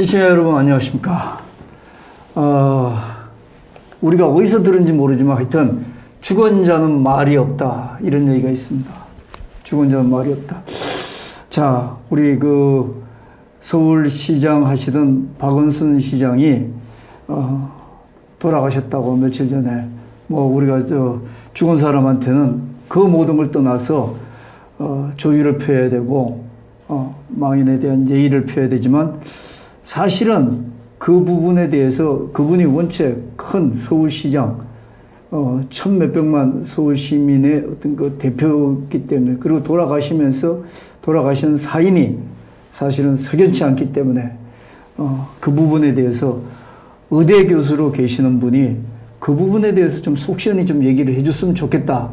시청자 여러분 안녕하십니까. 우리가 어디서 들은지 모르지만 하여튼 주권자는 말이 없다 이런 얘기가 있습니다. 주권자는 말이 없다. 자, 우리 그 서울시장 하시던 박원순 시장이 돌아가셨다고 며칠 전에 뭐 우리가 죽은 사람한테는 그 모든 걸 떠나서 조의를 표해야 되고 망인에 대한 예의를 표해야 되지만 사실은 그 부분에 대해서 그분이 원체 큰 서울시장, 천 몇백만 서울시민의 어떤 그 대표였기 때문에, 그리고 돌아가시는 사인이 사실은 석연치 않기 때문에, 그 부분에 대해서 의대 교수로 계시는 분이 그 부분에 대해서 좀 속 시원히 좀 얘기를 해줬으면 좋겠다.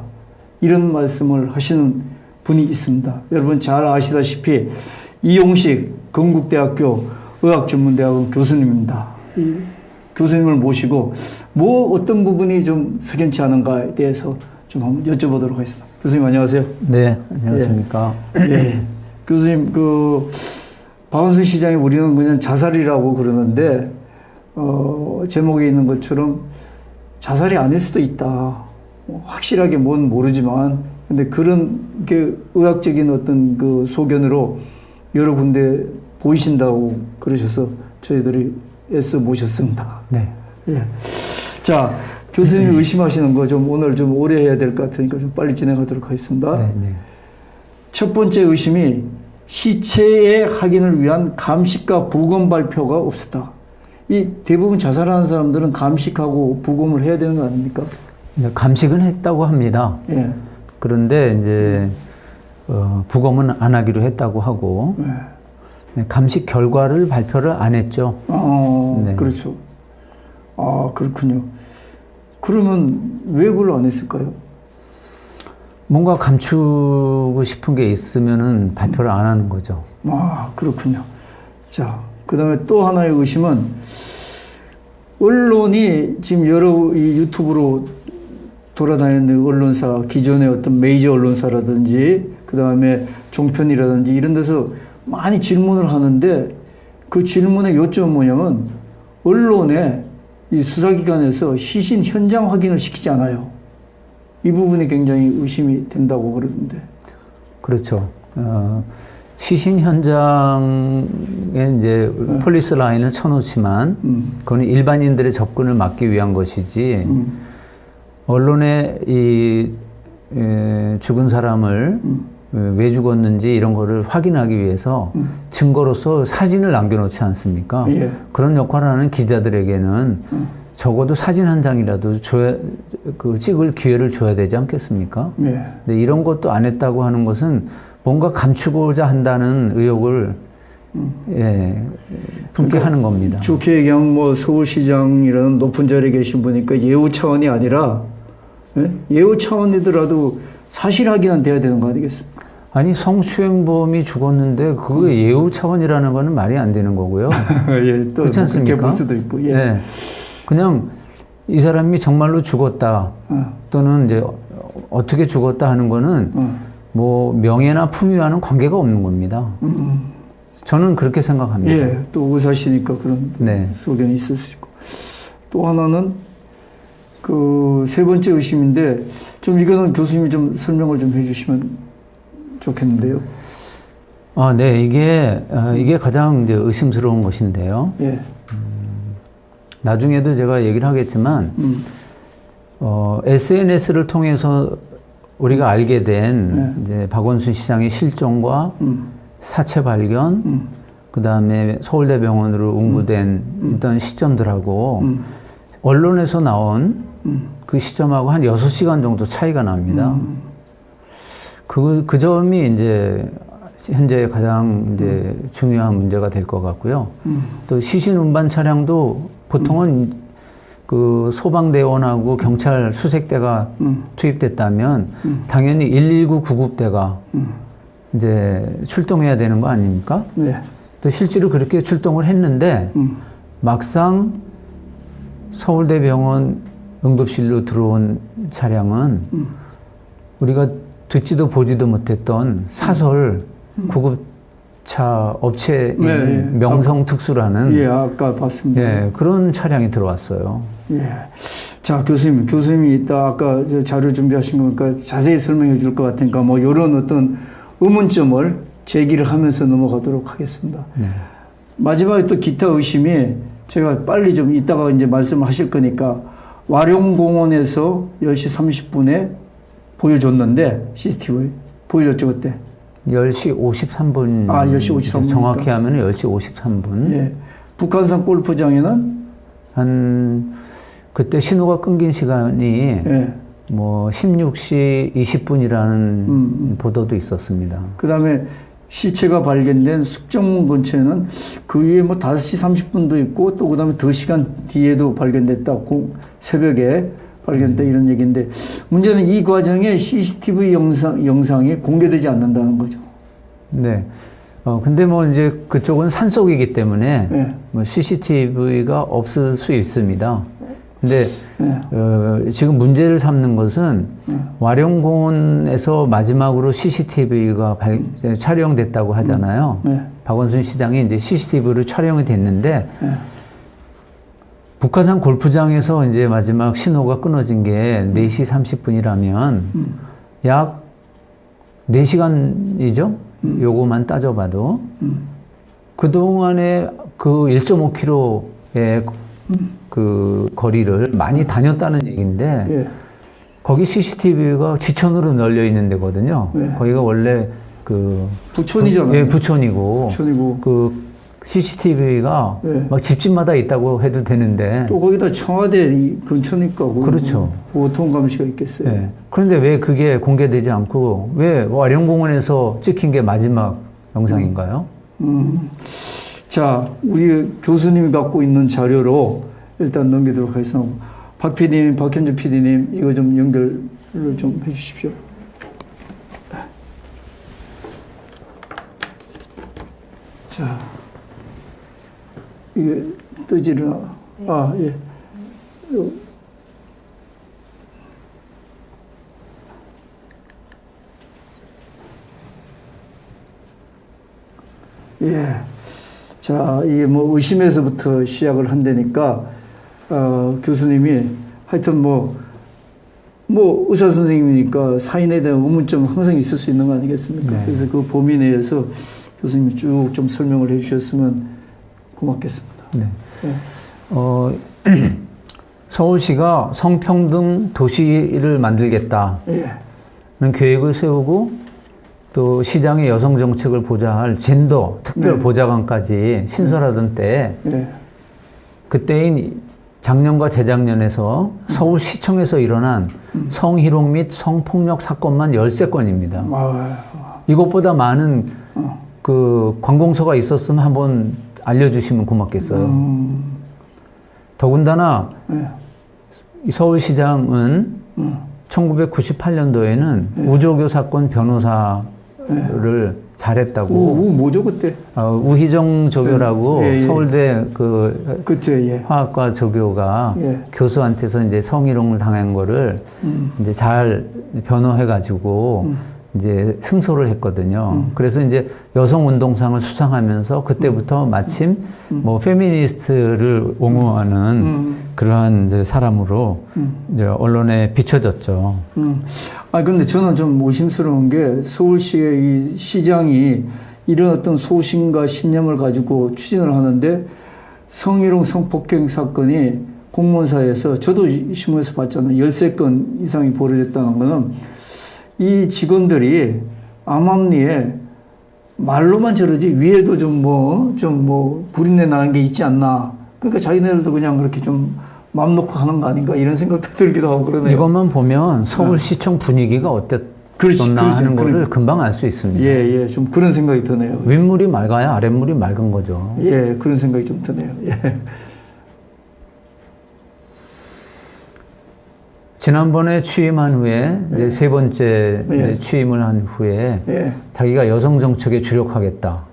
이런 말씀을 하시는 분이 있습니다. 여러분 잘 아시다시피 이용식 건국대학교 의학전문대학원 교수님입니다. 이 교수님을 모시고 뭐 어떤 부분이 좀 석연치 않은가에 대해서 좀 한번 여쭤보도록 하겠습니다. 교수님 안녕하세요. 네, 안녕하십니까. 예. 교수님, 박원순 시장이 우리는 그냥 자살이라고 그러는데, 제목에 있는 것처럼 자살이 아닐 수도 있다. 확실하게 뭔 모르지만, 근데 그런 게 의학적인 어떤 그 소견으로 여러 군데 보이신다고 그러셔서 저희들이 애써 모셨습니다. 네. 예. 자, 교수님이 의심하시는 거 좀 오늘 좀 오래 해야 될 것 같으니까 좀 빨리 진행하도록 하겠습니다. 네, 네. 첫 번째 의심이 시체의 확인을 위한 감식과 부검 발표가 없었다. 이 대부분 자살하는 사람들은 감식하고 부검을 해야 되는 거 아닙니까? 감식은 했다고 합니다. 예. 그런데 이제 부검은 안 하기로 했다고 하고, 네, 감식 결과를 발표를 안 했죠. 네. 그렇죠. 아, 그렇군요. 그러면 왜 그걸 안 했을까요? 뭔가 감추고 싶은 게 있으면은 발표를 안 하는 거죠. 아, 그렇군요. 자, 그 다음에 또 하나의 의심은 언론이 지금 여러 이 유튜브로 돌아다니는 언론사, 기존의 어떤 메이저 언론사라든지 그 다음에 종편이라든지 이런 데서 많이 질문을 하는데 그 질문의 요점은 뭐냐면 언론에 이 수사기관에서 시신 현장 확인을 시키지 않아요. 이 부분이 굉장히 의심이 된다고 그러던데. 그렇죠. 시신 현장에 이제 폴리스 라인을 쳐놓지만 그건 일반인들의 접근을 막기 위한 것이지 언론에 이 죽은 사람을 왜 죽었는지 이런 거를 확인하기 위해서 증거로서 사진을 남겨놓지 않습니까? 예. 그런 역할을 하는 기자들에게는 적어도 사진 한 장이라도 찍을 기회를 줘야 되지 않겠습니까? 예. 근데 이런 것도 안 했다고 하는 것은 뭔가 감추고자 한다는 의혹을 품게 그러니까 하는 겁니다. 좋게 얘기하면 뭐 서울시장이라는 높은 자리에 계신 분이니까 예우 차원이 아니라 예우 차원이더라도 사실 확인은 돼야 되는 거 아니겠습니까? 아니 성추행범이 죽었는데 그게 예우 차원이라는 거는 말이 안 되는 거고요. 예, 또 그렇지 않습니까? 그렇게 볼 수도 있고. 예. 네. 그냥 이 사람이 정말로 죽었다 또는 이제 어떻게 죽었다 하는 거는 뭐 명예나 품위와는 관계가 없는 겁니다. 저는 그렇게 생각합니다. 예, 또 의사시니까 그런 네. 소견이 있을 수 있고. 또 하나는 그 세 번째 의심인데 좀 이거는 교수님이 좀 설명을 좀 해주시면 좋겠는데요. 아, 네, 이게 가장 이제 의심스러운 것인데요. 예. 나중에도 제가 얘기를 하겠지만, SNS를 통해서 우리가 알게 된 이제 박원순 시장의 실종과 사체 발견, 그 다음에 서울대병원으로 운구된 있던 시점들하고 언론에서 나온 그 시점하고 한 6시간 정도 차이가 납니다. 그 점이 이제 현재 가장 이제 중요한 문제가 될 것 같고요. 또 시신 운반 차량도 보통은 그 소방대원하고 경찰 수색대가 투입됐다면 당연히 119 구급대가 이제 출동해야 되는 거 아닙니까? 네. 또 실제로 그렇게 출동을 했는데 막상 서울대병원 응급실로 들어온 차량은 우리가 듣지도 보지도 못했던 사설 구급 차 업체인 네, 예. 명성특수라는 예, 아까 봤습니다. 예, 그런 차량이 들어왔어요. 예. 자, 교수님이 이따 아까 저 자료 준비하신 거니까 자세히 설명해 줄 것 같으니까 뭐 이런 어떤 의문점을 제기를 하면서 넘어가도록 하겠습니다. 네. 마지막에 또 기타 의심이 제가 빨리 좀 이따가 이제 말씀하실 거니까 와룡공원에서 10시 30분에 보여줬는데 CCTV 보여줬죠 그때. 10시 53분. 아, 10시 53분. 정확히 하면 10시 53분. 예. 북한산 골프장에는 그때 신호가 끊긴 시간이 예. 뭐 16시 20분이라는 보도도 있었습니다. 그다음에 시체가 발견된 숙정문 근처에는 그 위에 뭐 5시 30분도 있고 또 그다음에 2시간 뒤에도 발견됐다. 새벽에 발견됐다 이런 얘기인데 문제는 이 과정에 CCTV 영상이 공개되지 않는다는 거죠. 네. 근데 뭐 이제 그쪽은 산속이기 때문에 네. 뭐 CCTV가 없을 수 있습니다. 근데 네. 지금 문제를 삼는 것은 와룡공원에서 마지막으로 CCTV가 촬영됐다고 하잖아요. 네. 박원순 시장이 이제 CCTV로 촬영이 됐는데 북한산 골프장에서 이제 마지막 신호가 끊어진 게 4시 30분이라면 약 4시간이죠? 요거만 따져봐도 그동안에 그 1.5km의 그 거리를 많이 다녔다는 얘기인데 예. 거기 CCTV가 지천으로 널려 있는 데거든요. 네. 거기가 원래 그 부촌이잖아요. 예, 부촌이고 부촌이고 그 CCTV가 네. 막 집집마다 있다고 해도 되는데 또 거기다 청와대 근처니까 그렇죠. 보통 감시가 있겠어요. 예. 그런데 왜 그게 공개되지 않고 왜 와룡공원에서 찍힌 게 마지막 영상인가요? 자, 우리 교수님이 갖고 있는 자료로 일단 넘기도록 하겠습니다. 박 PD님, 박현주 PD님, 이거 좀 연결을 좀 해주십시오. 자, 이게 뜨지를, 아, 예. 예. 자, 이게 뭐 의심에서부터 시작을 한다니까, 교수님이 하여튼 뭐 의사 선생님이니까 사인에 대한 의문점 항상 있을 수 있는 거 아니겠습니까? 네. 그래서 그 범위 내에서 교수님이 쭉 좀 설명을 해 주셨으면 고맙겠습니다. 네. 네. 서울시가 성평등 도시를 만들겠다는 예. 계획을 세우고 또 시장의 여성 정책을 보좌할 젠더 특별 네. 보좌관까지 신설하던 때 예. 그때인 작년과 재작년에서 서울시청에서 일어난 성희롱 및 성폭력 사건만 13건입니다. 이것보다 많은 그 관공서가 있었으면 한번 알려주시면 고맙겠어요. 더군다나 이 서울시장은 1998년도에는 우조교 사건 변호사를 잘했다고. 뭐죠 그때? 우희정 조교라고 예, 예. 서울대 그 그쵸, 예. 화학과 조교가 예. 교수한테서 이제 성희롱을 당한 거를 이제 잘 변호해가지고 이제 승소를 했거든요. 그래서 이제 여성운동상을 수상하면서 그때부터 마침 뭐 페미니스트를 옹호하는 그러한 이제 사람으로 이제 언론에 비춰졌죠. 근데 저는 좀 의심스러운 게 서울시의 이 시장이 이런 어떤 소신과 신념을 가지고 추진을 하는데 성희롱 성폭행 사건이 공무원사에서 저도 신문에서 봤잖아요. 13건 이상이 벌어졌다는 거는 이 직원들이 암암리에 말로만 저러지 위에도 좀 구린내 나는 게 있지 않나. 그러니까 자기네들도 그냥 그렇게 좀 마음 놓고 하는 거 아닌가 이런 생각도 들기도 하고 그러네요. 이것만 보면 서울시청 분위기가 어땠었나 하는 거를 금방 알 수 있습니다. 예, 좀 그런 생각이 드네요. 윗물이 맑아야 아랫물이 맑은 거죠. 예, 그런 생각이 좀 드네요. 예. 지난번에 취임한 후에 이제 세 번째 이제 취임을 한 후에 자기가 여성 정책에 주력하겠다.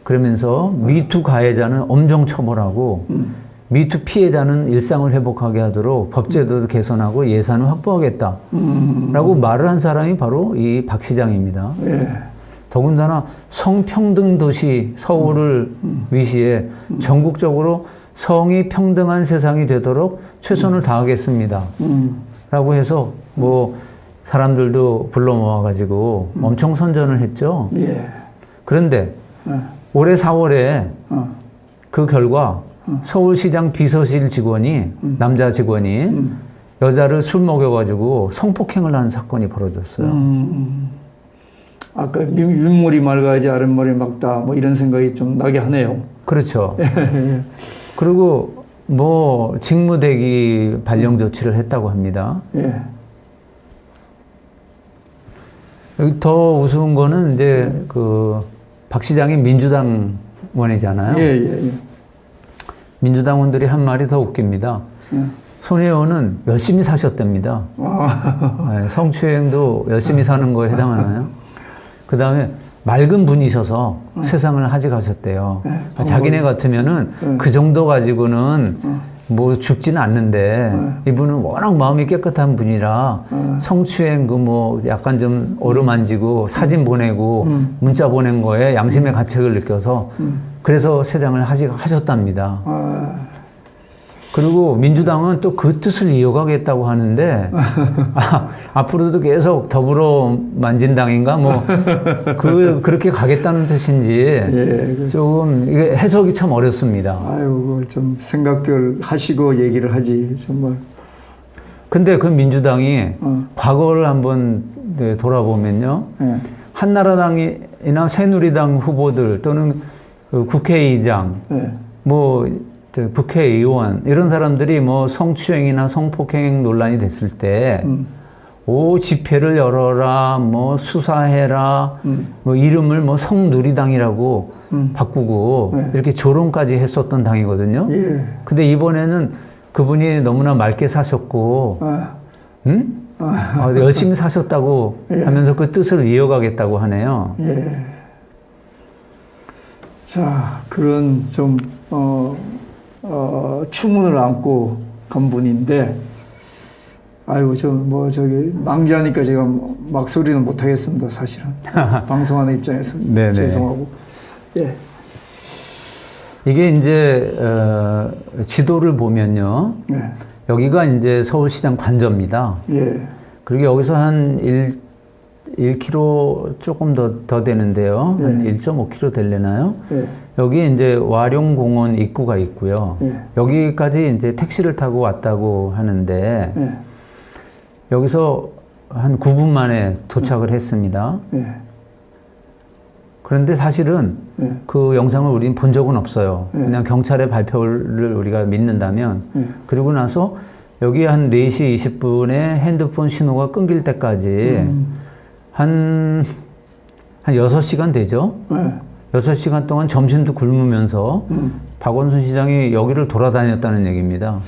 그러면서 미투 가해자는 엄정 처벌하고 미투 피해자는 일상을 회복하게 하도록 법제도도 개선하고 예산을 확보하겠다라고 말을 한 사람이 바로 이 박 시장입니다. 더군다나 성평등 도시 서울을 위시해 전국적으로 성이 평등한 세상이 되도록 최선을 다하겠습니다. 라고 해서 뭐 사람들도 불러 모아가지고 엄청 선전을 했죠. 예. 그런데 올해 4월에 그 결과 서울시장 비서실 직원이 남자 직원이 여자를 술 먹여가지고 성폭행을 한 사건이 벌어졌어요. 아까 윗물이 맑아야지 아랫물이 맑다 뭐 이런 생각이 좀 나게 하네요. 그렇죠. 그리고 뭐 직무대기 발령 조치를 했다고 합니다. 예. 여기 더 우스운 거는 이제 그 박 시장이 민주당원이잖아요. 예, 예, 예. 민주당원들이 한 말이 더 웃깁니다. 손 의원은 열심히 사셨답니다. 네, 성추행도 열심히 사는 거에 해당하나요? 그 다음에 맑은 분이셔서 세상을 하직하셨대요. 자기네 같으면은 그 정도 가지고는 뭐 죽지는 않는데 이분은 워낙 마음이 깨끗한 분이라 성추행 그 뭐 약간 좀 어루만지고 사진 보내고 문자 보낸 거에 양심의 가책을 느껴서 그래서 세상을 하셨답니다. 그리고 민주당은 또 그 뜻을 이어가겠다고 하는데 앞으로도 계속 더불어 만진당인가 뭐 그렇게 가겠다는 뜻인지 예, 조금 이게 해석이 참 어렵습니다. 아유, 좀 생각들 하시고 얘기를 하지 정말. 근데 그 민주당이 과거를 한번 돌아보면요, 예. 한나라당이나 새누리당 후보들 또는 그 국회의장, 예. 뭐 국회의원 이런 사람들이 뭐 성추행이나 성폭행 논란이 됐을 때 오 집회를 열어라 뭐 수사해라 뭐 이름을 뭐 성누리당이라고 바꾸고 네. 이렇게 조롱까지 했었던 당이거든요. 예. 근데 이번에는 그분이 너무나 맑게 사셨고 열심히 사셨다고 예. 하면서 그 뜻을 이어가겠다고 하네요. 예. 자, 그런 좀 추문을 안고 간 분인데, 아이고, 저기, 망자니까 제가 막소리는 못하겠습니다, 사실은. 방송하는 입장에서. 네네. 죄송하고. 예. 이게 이제, 지도를 보면요. 예. 여기가 이제 서울시장 관저입니다. 예. 그리고 여기서 한 1km 조금 더 되는데요. 예. 한 1.5km 되려나요? 예. 여기 이제 와룡공원 입구가 있고요. 예. 여기까지 이제 택시를 타고 왔다고 하는데, 예. 여기서 한 9분 만에 도착을 했습니다. 예. 그런데 사실은 예. 그 영상을 우리는 본 적은 없어요. 예. 그냥 경찰의 발표를 우리가 믿는다면, 예. 그리고 나서 여기 한 4시 20분에 핸드폰 신호가 끊길 때까지 한 6시간 되죠? 예. 6시간 동안 점심도 굶으면서 박원순 시장이 여기를 돌아다녔다는 얘기입니다.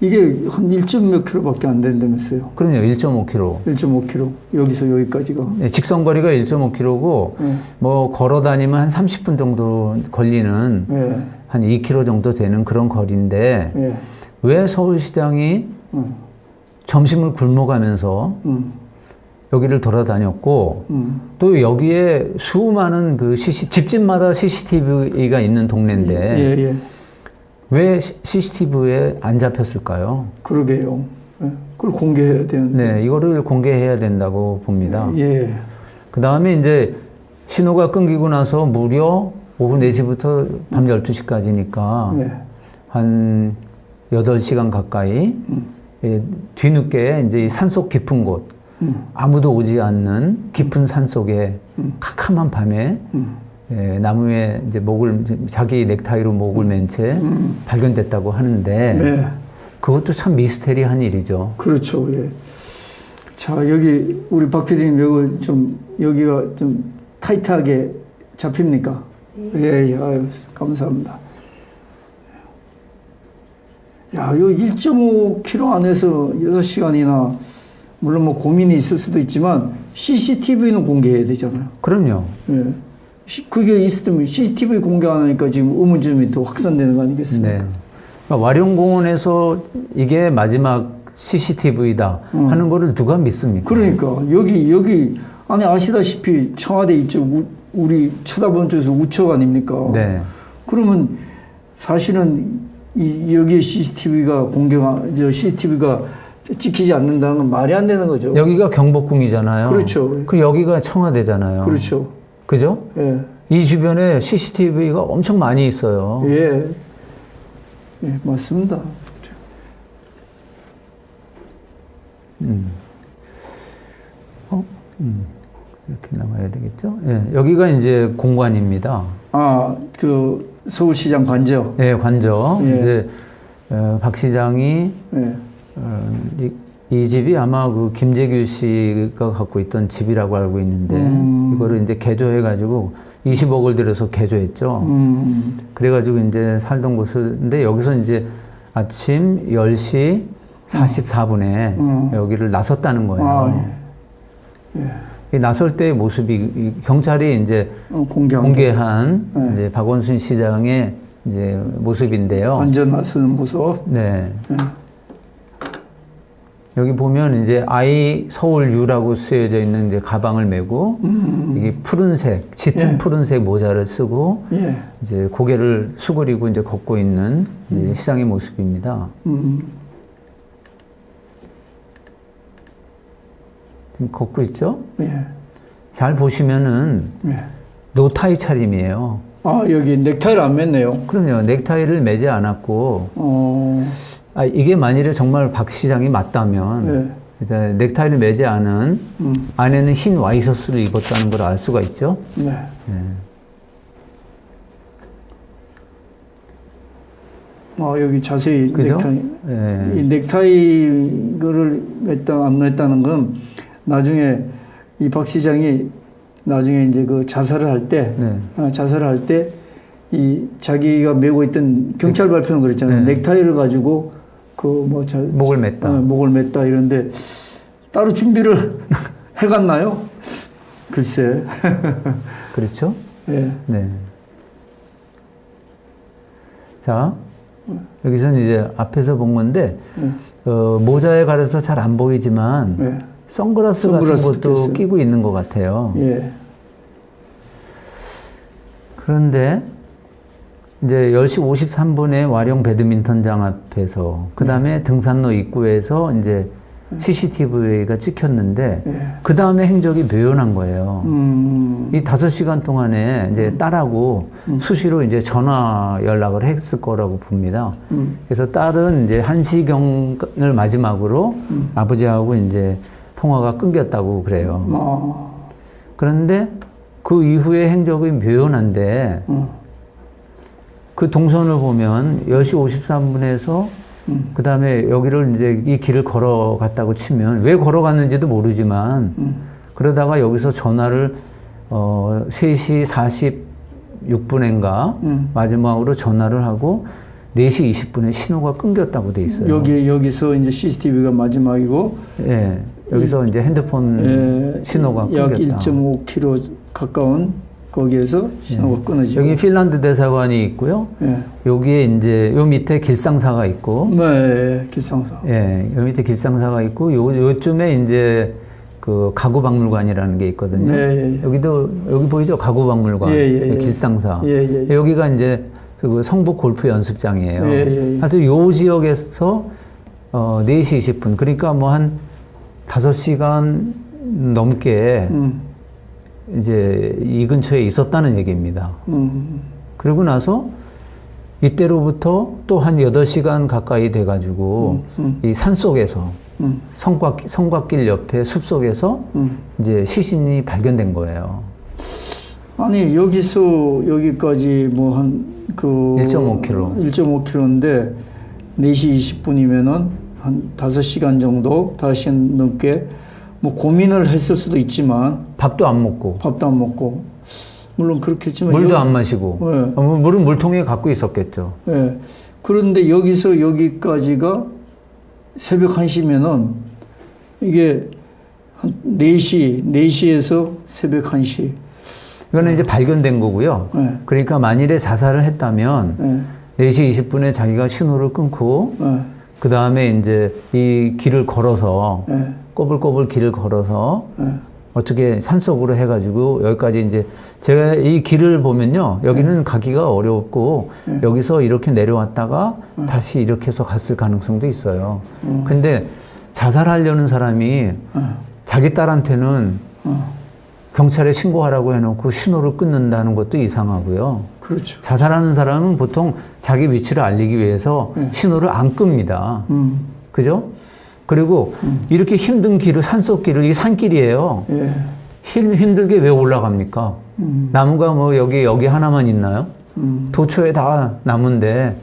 이게 한 1몇 킬로밖에 안 된다면서요? 그럼요, 1.5km. 1.5km. 여기서 여기까지가. 네, 직선거리가 1.5km고, 예. 뭐, 걸어 다니면 한 30분 정도 걸리는 예. 한 2km 정도 되는 그런 거리인데, 예. 왜 서울시장이 점심을 굶어가면서 여기를 돌아다녔고, 또 여기에 수많은 그 집집마다 CCTV가 있는 동네인데, 예, 예. 왜 CCTV에 안 잡혔을까요? 그러게요. 예. 그걸 공개해야 되는데. 네, 이거를 공개해야 된다고 봅니다. 예. 그 다음에 이제 신호가 끊기고 나서 무려 오후 4시부터 밤 12시까지니까 예. 한 8시간 가까이 예, 뒤늦게 이제 이 산속 깊은 곳, 아무도 오지 않는 깊은 산 속에 캄캄한 밤에 예, 나무에 이제 자기 넥타이로 목을 맨 채 발견됐다고 하는데 네. 그것도 참 미스테리한 일이죠. 그렇죠. 예. 자, 여기 우리 박 PD님 여기가 좀 타이트하게 잡힙니까? 예, 예. 아유, 감사합니다. 야, 요 1.5km 안에서 6시간이나 물론 뭐 고민이 있을 수도 있지만 CCTV는 공개해야 되잖아요. 그럼요. 예. 그게 있으면 CCTV 공개 안 하니까 지금 의문점이 더 확산되는 거 아니겠습니까? 네. 그러니까 와룡공원에서 이게 마지막 CCTV다 하는 거를 누가 믿습니까? 그러니까 여기 아니 아시다시피 청와대 이쪽 우리 쳐다보는 쪽에서 우측 아닙니까? 네. 그러면 사실은 여기에 CCTV가 찍히지 않는다는 건 말이 안 되는 거죠. 여기가 경복궁이잖아요. 그렇죠. 그 여기가 청와대잖아요. 그렇죠. 그죠? 예. 이 주변에 CCTV가 엄청 많이 있어요. 예. 예, 맞습니다. 이렇게 나가야 되겠죠? 예. 여기가 이제 공관입니다. 아, 그 서울시장 관저. 예, 관저. 예. 이제 박 시장이 예. 이 집이 아마 그 김재규 씨가 갖고 있던 집이라고 알고 있는데 이거를 이제 개조해가지고 20억을 들여서 개조했죠. 그래가지고 이제 살던 곳인데 여기서 이제 아침 10시 44분에 여기를 나섰다는 거예요. 아, 예. 예. 이 나설 때의 모습이 경찰이 이제 공개한 네. 이제 박원순 시장의 이제 모습인데요. 관저 나서는 모습. 네. 예. 여기 보면 이제 아이 서울 유라고 쓰여져 있는 이제 가방을 메고 이게 푸른색, 짙은 예. 푸른색 모자를 쓰고 예. 이제 고개를 수그리고 이제 걷고 있는 이제 시장의 모습입니다. 지금 걷고 있죠? 예. 잘 보시면은 예. 노타이 차림이에요. 아, 여기 넥타이를 안 맸네요. 그럼요. 넥타이를 매지 않았고, 이게 만일에 정말 박 시장이 맞다면, 네. 이제 넥타이를 매지 않은 안에는 흰 와이셔츠를 입었다는 걸 알 수가 있죠. 네. 네. 여기 자세히 그죠? 넥타이. 네. 이 넥타이를 맸다, 안 맸다는 건 나중에 이 박 시장이 나중에 이제 그 자살을 할 때, 이 자기가 메고 있던 경찰 발표는 그랬잖아요. 네. 넥타이를 가지고 목을 맸다. 목을 맸다 이런데 따로 준비를 해갔나요? 글쎄. 그렇죠? 예. 네. 자, 여기서는 이제 앞에서 본 건데, 모자에 가려서 잘 안 보이지만, 예. 선글라스 같은 것도 꼈어요. 끼고 있는 것 같아요. 예. 그런데 이제 10시 53분에 와룡 배드민턴장 앞에서 그 다음에 등산로 입구에서 이제 CCTV가 찍혔는데 그 다음에 행적이 묘연한 거예요. 이 5시간 동안에 이제 딸하고 수시로 이제 전화 연락을 했을 거라고 봅니다. 그래서 딸은 이제 1시경을 마지막으로 아버지하고 이제 통화가 끊겼다고 그래요. 그런데 그 이후의 행적이 묘연한데 그 동선을 보면 10시 53분에서 그 다음에 여기를 이제 이 길을 걸어갔다고 치면 왜 걸어갔는지도 모르지만 그러다가 여기서 전화를 3시 46분인가 마지막으로 전화를 하고 4시 20분에 신호가 끊겼다고 돼 있어요. 여기서 이제 CCTV가 마지막이고, 예. 여기서 이제 핸드폰 신호가 끊겼다. 약 1.5km 가까운 거기에서 신호가 끊어지고. 여기 핀란드 대사관이 있고요. 예. 여기에 이제 요 밑에 길상사가 있고. 네, 길상사. 예. 요 밑에 길상사가 있고 요쯤에 이제 그 가구박물관이라는 게 있거든요. 네. 여기 보이죠? 가구박물관. 길상사. 여기가 이제 그 성북 골프 연습장이에요. 하여튼 요 지역에서 4시 20분. 그러니까 뭐 한 5시간 넘게 이제 이 근처에 있었다는 얘기입니다. 그러고 나서 이때로부터 또 한 8시간 가까이 돼가지고 이 산 속에서 성곽길 옆에 숲속에서 이제 시신이 발견된 거예요. 아니 여기서 여기까지 뭐 한 1.5km인데 4시 20분이면은 한 5시간 정도, 5시간 넘게 뭐 고민을 했을 수도 있지만 밥도 안 먹고 물론 그렇겠지만 물도 안 마시고 물은 물통에 갖고 있었겠죠. 예. 그런데 여기서 여기까지가 새벽 1시면은 이게 한 4시에서 새벽 1시. 이거는 이제 발견된 거고요. 그러니까 만일에 자살을 했다면 4시 20분에 자기가 신호를 끊고 그 다음에 이제 이 길을 걸어서 꼬불꼬불 길을 걸어서 어떻게 산속으로 해가지고 여기까지 이제 제가 이 길을 보면요. 여기는 가기가 어렵고 여기서 이렇게 내려왔다가 다시 이렇게 해서 갔을 가능성도 있어요. 근데 자살하려는 사람이 자기 딸한테는 경찰에 신고하라고 해놓고 신호를 끊는다는 것도 이상하고요. 그렇죠. 자살하는 사람은 보통 자기 위치를 알리기 위해서 신호를 안 끕니다. 그죠? 그리고 이렇게 힘든 길을, 산속길을, 이게 산길이에요. 예. 힘들게 왜 올라갑니까? 나무가 뭐 여기 하나만 있나요? 도초에 다 나무인데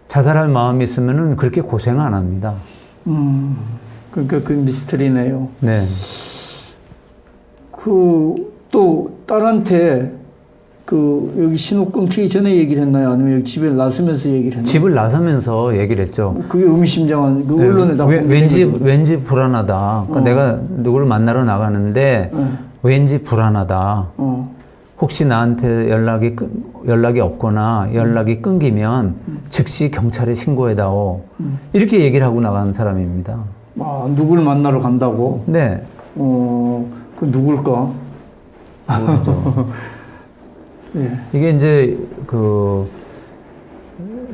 자살할 마음이 있으면은 그렇게 고생 안 합니다. 그러니까 그 미스터리네요. 네. 또 딸한테 여기 신호 끊기기 전에 얘기를 했나요? 아니면 여기 집에 나서면서 얘기를 했나요? 집을 나서면서 얘기를 했죠. 그게 의미심장한, 언론에 다 왠지 불안하다. 그러니까 내가 누구를 만나러 나가는데 왠지 불안하다. 혹시 나한테 연락이 없거나 연락이 끊기면 즉시 경찰에 신고해다오. 이렇게 얘기를 하고 나가는 사람입니다. 아, 누구를 만나러 간다고? 네. 그 누굴까? 예. 이게 이제 7월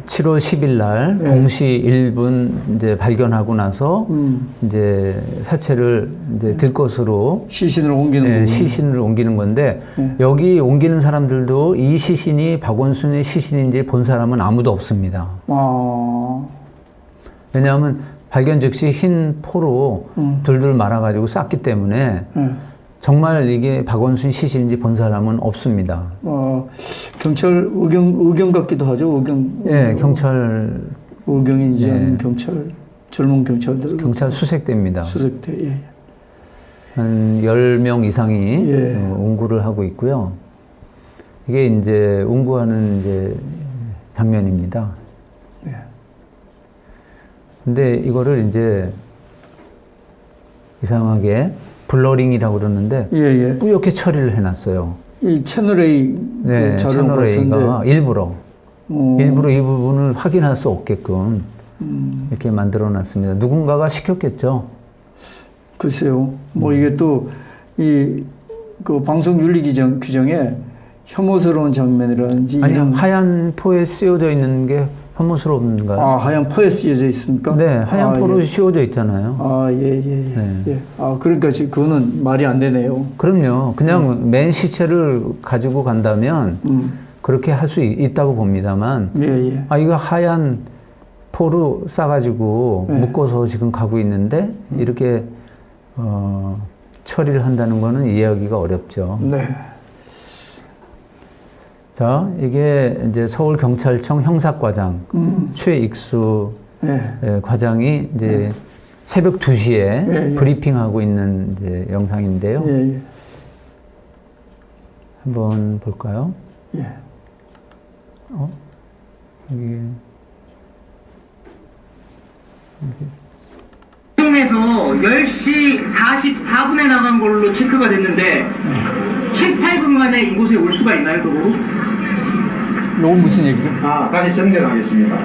10일 날 공시 1분 이제 발견하고 나서 이제 사체를 이제 들것으로 시신을 옮기는 거군요. 시신을 옮기는 건데 여기 옮기는 사람들도 이 시신이 박원순의 시신인지 본 사람은 아무도 없습니다. 왜냐하면 발견 즉시 흰 포로 둘둘 말아가지고 쌌기 때문에 정말 이게 박원순 시신인지 본 사람은 없습니다. 경찰 의경 같기도 하죠. 네, 경찰 의경인지 네. 경찰 젊은 경찰들 경찰 수색대입니다. 수색대. 예. 한 10명 이상이 예. 운구를 하고 있고요. 이게 이제 운구하는 이제 장면입니다. 예. 근데 이거를 이제 이상하게 블러링이라고 그러는데 예. 뿌옇게 처리를 해놨어요. 이 채널A 네, 채널A가 일부러 이 부분을 확인할 수 없게끔 이렇게 만들어놨습니다. 누군가가 시켰겠죠. 글쎄요. 뭐 이게 또 그 방송 윤리 규정에 혐오스러운 장면이라든지 아니, 이런 하얀 포에 씌워져 있는 게 혐오스러운가요? 하얀 포에 씌워져 있습니까? 네, 하얀 포로 예. 씌워져 있잖아요. 예. 네. 그러니까 지금 그거는 말이 안 되네요. 그럼요. 그냥 맨 시체를 가지고 간다면 그렇게 할 수 있다고 봅니다만, 예. 이거 하얀 포로 싸가지고 묶어서 지금 가고 있는데 이렇게 처리를 한다는 거는 이해하기가 어렵죠. 네. 자, 이게 이제 서울경찰청 형사과장 최익수 과장이 이제 새벽 2시에 브리핑하고 있는 이제 영상인데요. 예. 한번 볼까요? 예. 여기. 에서 10시 44분에 나간 걸로 체크가 됐는데 7, 8분 만에 이곳에 올 수가 있나요, 도보로? 이건 무슨 얘기죠? 다시 정정하겠습니다.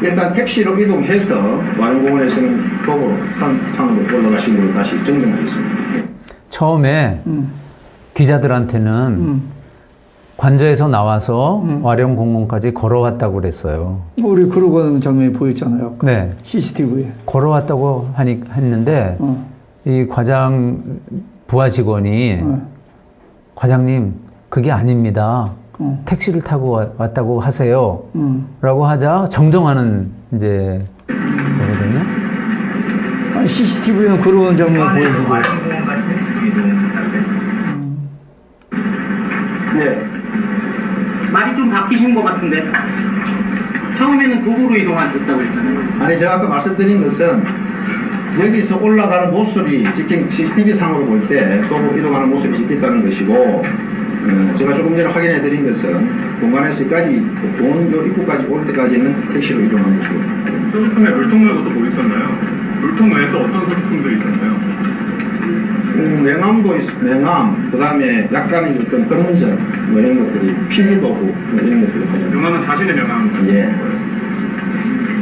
일단 택시로 이동해서 완공원에서는 도보로 산으로 올라가신 걸로 다시 정정하겠습니다. 처음에 기자들한테는 관저에서 나와서 와룡공원까지 걸어왔다고 그랬어요. 우리 그러고 가는 장면이 보였잖아요. 아까. 네. CCTV에. 걸어왔다고 했는데 이 과장 부하 직원이 과장님 그게 아닙니다. 택시를 타고 왔다고 하세요. 라고 하자 정정하는 이제 거거든요. 아니, CCTV는 그런 장면 보여주고. 네. 말이 좀 바뀌신 것 같은데 처음에는 도보로 이동하셨다고 했잖아요. 아니 제가 아까 말씀드린 것은 여기서 올라가는 모습이 찍힌 CCTV 상으로 볼 때 도보 이동하는 모습이 찍혔다는 것이고 제가 조금 전에 확인해 드린 것은 공간에서까지 공원교 입구까지 올 때까지는 택시로 이동하는 것이고. 소지품에 물통 말고도 뭐 있었나요? 물통 외에 또 어떤 소지품들이 있었나요? 명함, 그 다음에 약간의 어떤 검은색, 이런 것들이, 필기도구, 이런 것들이 가장. 명함은 자신의 명함. 예.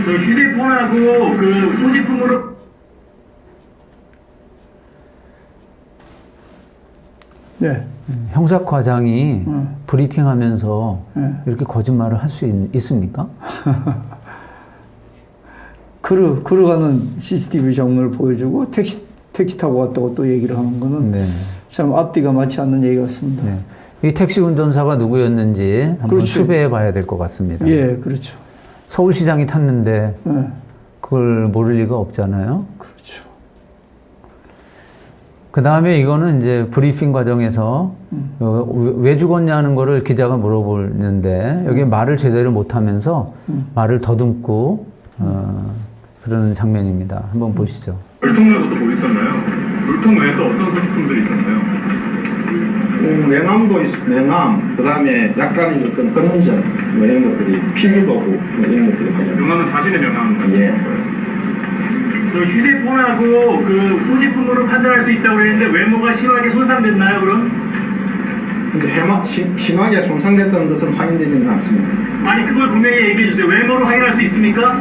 그 휴대폰하고 그 소지품으로 네. 형사과장이 브리핑하면서 이렇게 거짓말을 할 수 있습니까? 걸어가는 CCTV 장면을 보여주고 택시 타고 왔다고 또 얘기를 하는 거는 네. 참 앞뒤가 맞지 않는 얘기 같습니다. 네. 이 택시 운전사가 누구였는지 한번 그렇죠. 수배해 봐야 될 것 같습니다. 예, 그렇죠. 서울시장이 탔는데 예, 그걸 모를 리가 없잖아요. 그렇죠. 그 다음에 이거는 이제 브리핑 과정에서 왜 죽었냐는 거를 기자가 물어보는데 여기 말을 제대로 못하면서 말을 더듬고 그러는 장면입니다. 한번 보시죠. 물통 말고 또 뭐 있었나요? 물통 외에 또 어떤 소지품들이 있었나요? 명함, 그 다음에 약간의 어떤 검은전, 뭐 이런 것들이, 필기도구, 뭐 이런 것들이 많이. 명함은 자신의 명함. 예. 그 휴대폰하고 그 소지품으로 판단할 수 있다고 그랬는데 외모가 심하게 손상됐나요, 그럼? 이제 심하게 손상됐다는 것은 확인되지는 않습니다. 아니, 그걸 분명히 얘기해 주세요. 외모로 확인할 수 있습니까?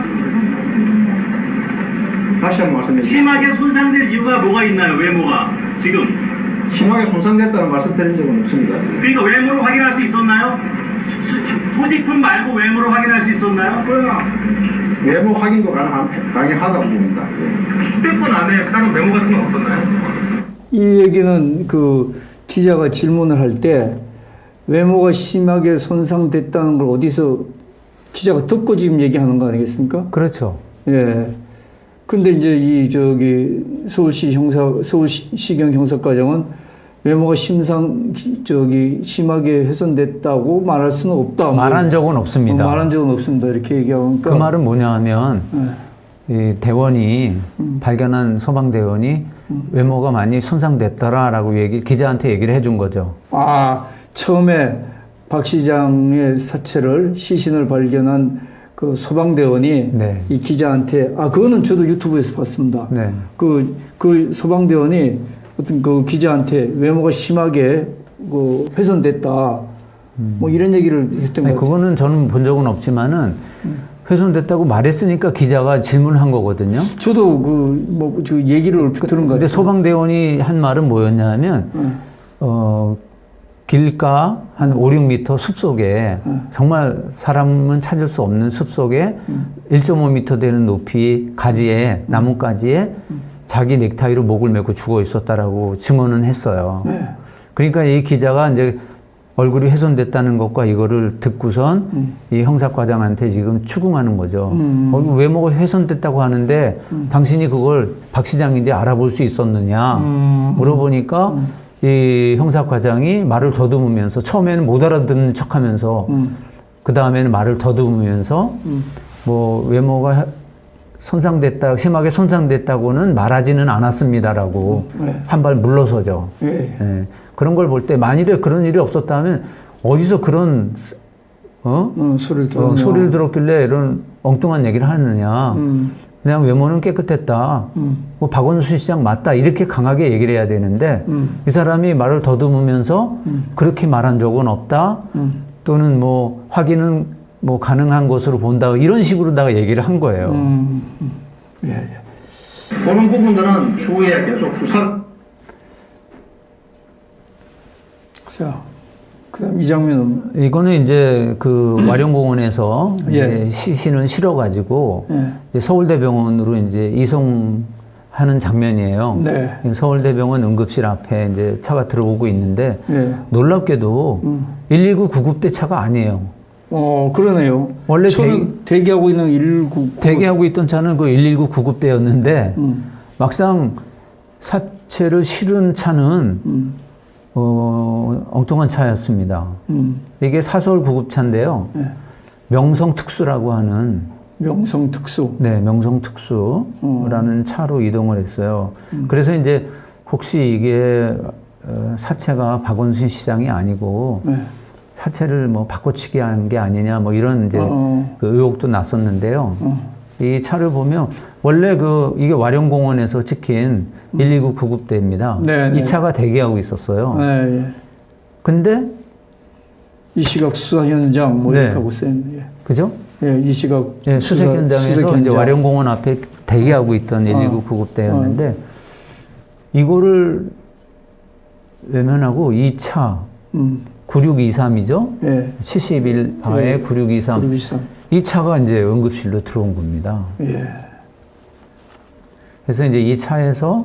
다시 한번 말씀해 주세요. 심하게 손상될 이유가 뭐가 있나요, 외모가? 지금. 심하게 손상됐다는 말씀 드린 적은 없습니다. 그러니까 외모로 확인할 수 있었나요? 소지품 말고 외모로 확인할 수 있었나요? 외모 확인도 가능하다고 봅니다. 예. 휴대폰 안에 다른 메모 같은 건 없었나요? 이 얘기는 그 기자가 질문을 할 때 외모가 심하게 손상됐다는 걸 어디서 기자가 듣고 지금 얘기하는 거 아니겠습니까? 그렇죠. 예. 근데 이제 서울시경 형사과장은 외모가 심하게 훼손됐다고 말할 수는 없다. 말한 적은 없습니다. 말한 적은 없습니다. 이렇게 얘기하니까. 그 말은 뭐냐 하면 이 대원이 발견한 소방대원이 외모가 많이 손상됐더라라고 기자한테 얘기를 해준 거죠. 아, 처음에 박 시장의 사체를 시신을 발견한 그 소방대원이 네. 이 기자한테 그거는 저도 유튜브에서 봤습니다. 네. 그 소방대원이 어떤 그 기자한테 외모가 심하게 훼손됐다. 뭐 이런 얘기를 했던 것 같아요. 그거는 저는 본 적은 없지만은 훼손됐다고 말했으니까 기자가 질문한 거거든요. 저도 그 얘기를 얼핏 들은 것 근데 같아요. 소방대원이 한 말은 뭐였냐면 길가 한 5, 6m 숲속에 정말 사람은 찾을 수 없는 숲속에 1.5m 되는 높이 가지에 나뭇가지에 자기 넥타이로 목을 메고 죽어 있었다라고 증언은 했어요. 네. 그러니까 이 기자가 이제 얼굴이 훼손됐다는 것과 이거를 듣고선 이 형사과장한테 지금 추궁하는 거죠. 외모가 훼손됐다고 하는데 당신이 그걸 박 시장인데 알아볼 수 있었느냐 물어보니까 이 형사과장이 말을 더듬으면서 처음에는 못 알아듣는 척하면서 그 다음에는 말을 더듬으면서 뭐 외모가 심하게 손상됐다고는 말하지는 않았습니다라고 한 발 물러서죠. 예. 그런 걸 볼 때 만일에 그런 일이 없었다면 어디서 그런 소리를 들었길래 이런 엉뚱한 얘기를 하느냐. 그냥 외모는 깨끗했다. 뭐 박원순 시장 맞다. 이렇게 강하게 얘기를 해야 되는데 이 사람이 말을 더듬으면서 그렇게 말한 적은 없다. 또는 뭐 확인은 뭐 가능한 것으로 본다. 이런 식으로다가 얘기를 한 거예요. 예. 그런 부분들은 추후에 계속 수사. 자, 그다음 이 장면은 이거는 이제 그 와룡공원에서 예. 이제 시신을 실어가지고 예. 이제 서울대병원으로 이제 이송하는 장면이에요. 네. 서울대병원 응급실 앞에 이제 차가 들어오고 있는데 예. 놀랍게도 119 구급대 차가 아니에요. 그러네요. 원래 저는 대기하고 있는 119 대기하고 있던 차는 그 119 구급대였는데 막상 사체를 실은 차는 엉뚱한 차였습니다. 이게 사설 구급차인데요. 네. 명성특수라고 하는 명성특수. 네, 명성특수라는 차로 이동을 했어요. 그래서 이제 혹시 이게 사체가 박원순 시장이 아니고 네. 사체를 뭐 바꿔치기 한 게 아니냐 뭐 이런 이제 그 의혹도 났었는데요. 이 차를 보면 원래 이게 와룡공원에서 찍힌 119 구급대입니다. 네, 이 네. 차가 대기하고 있었어요. 네. 근데 이 시각 수사 현장 뭐 네. 이렇게 하고 쓰였네. 그죠? 예, 이 시각 수색 현장에서 이제 와룡공원 앞에 대기하고 있던 119 구급대였는데 이거를 외면하고 2차 9623이죠? 예. 71바에 예. 9623. 9623. 2차가 이제 응급실로 들어온 겁니다. 예. 그래서 이제 2차에서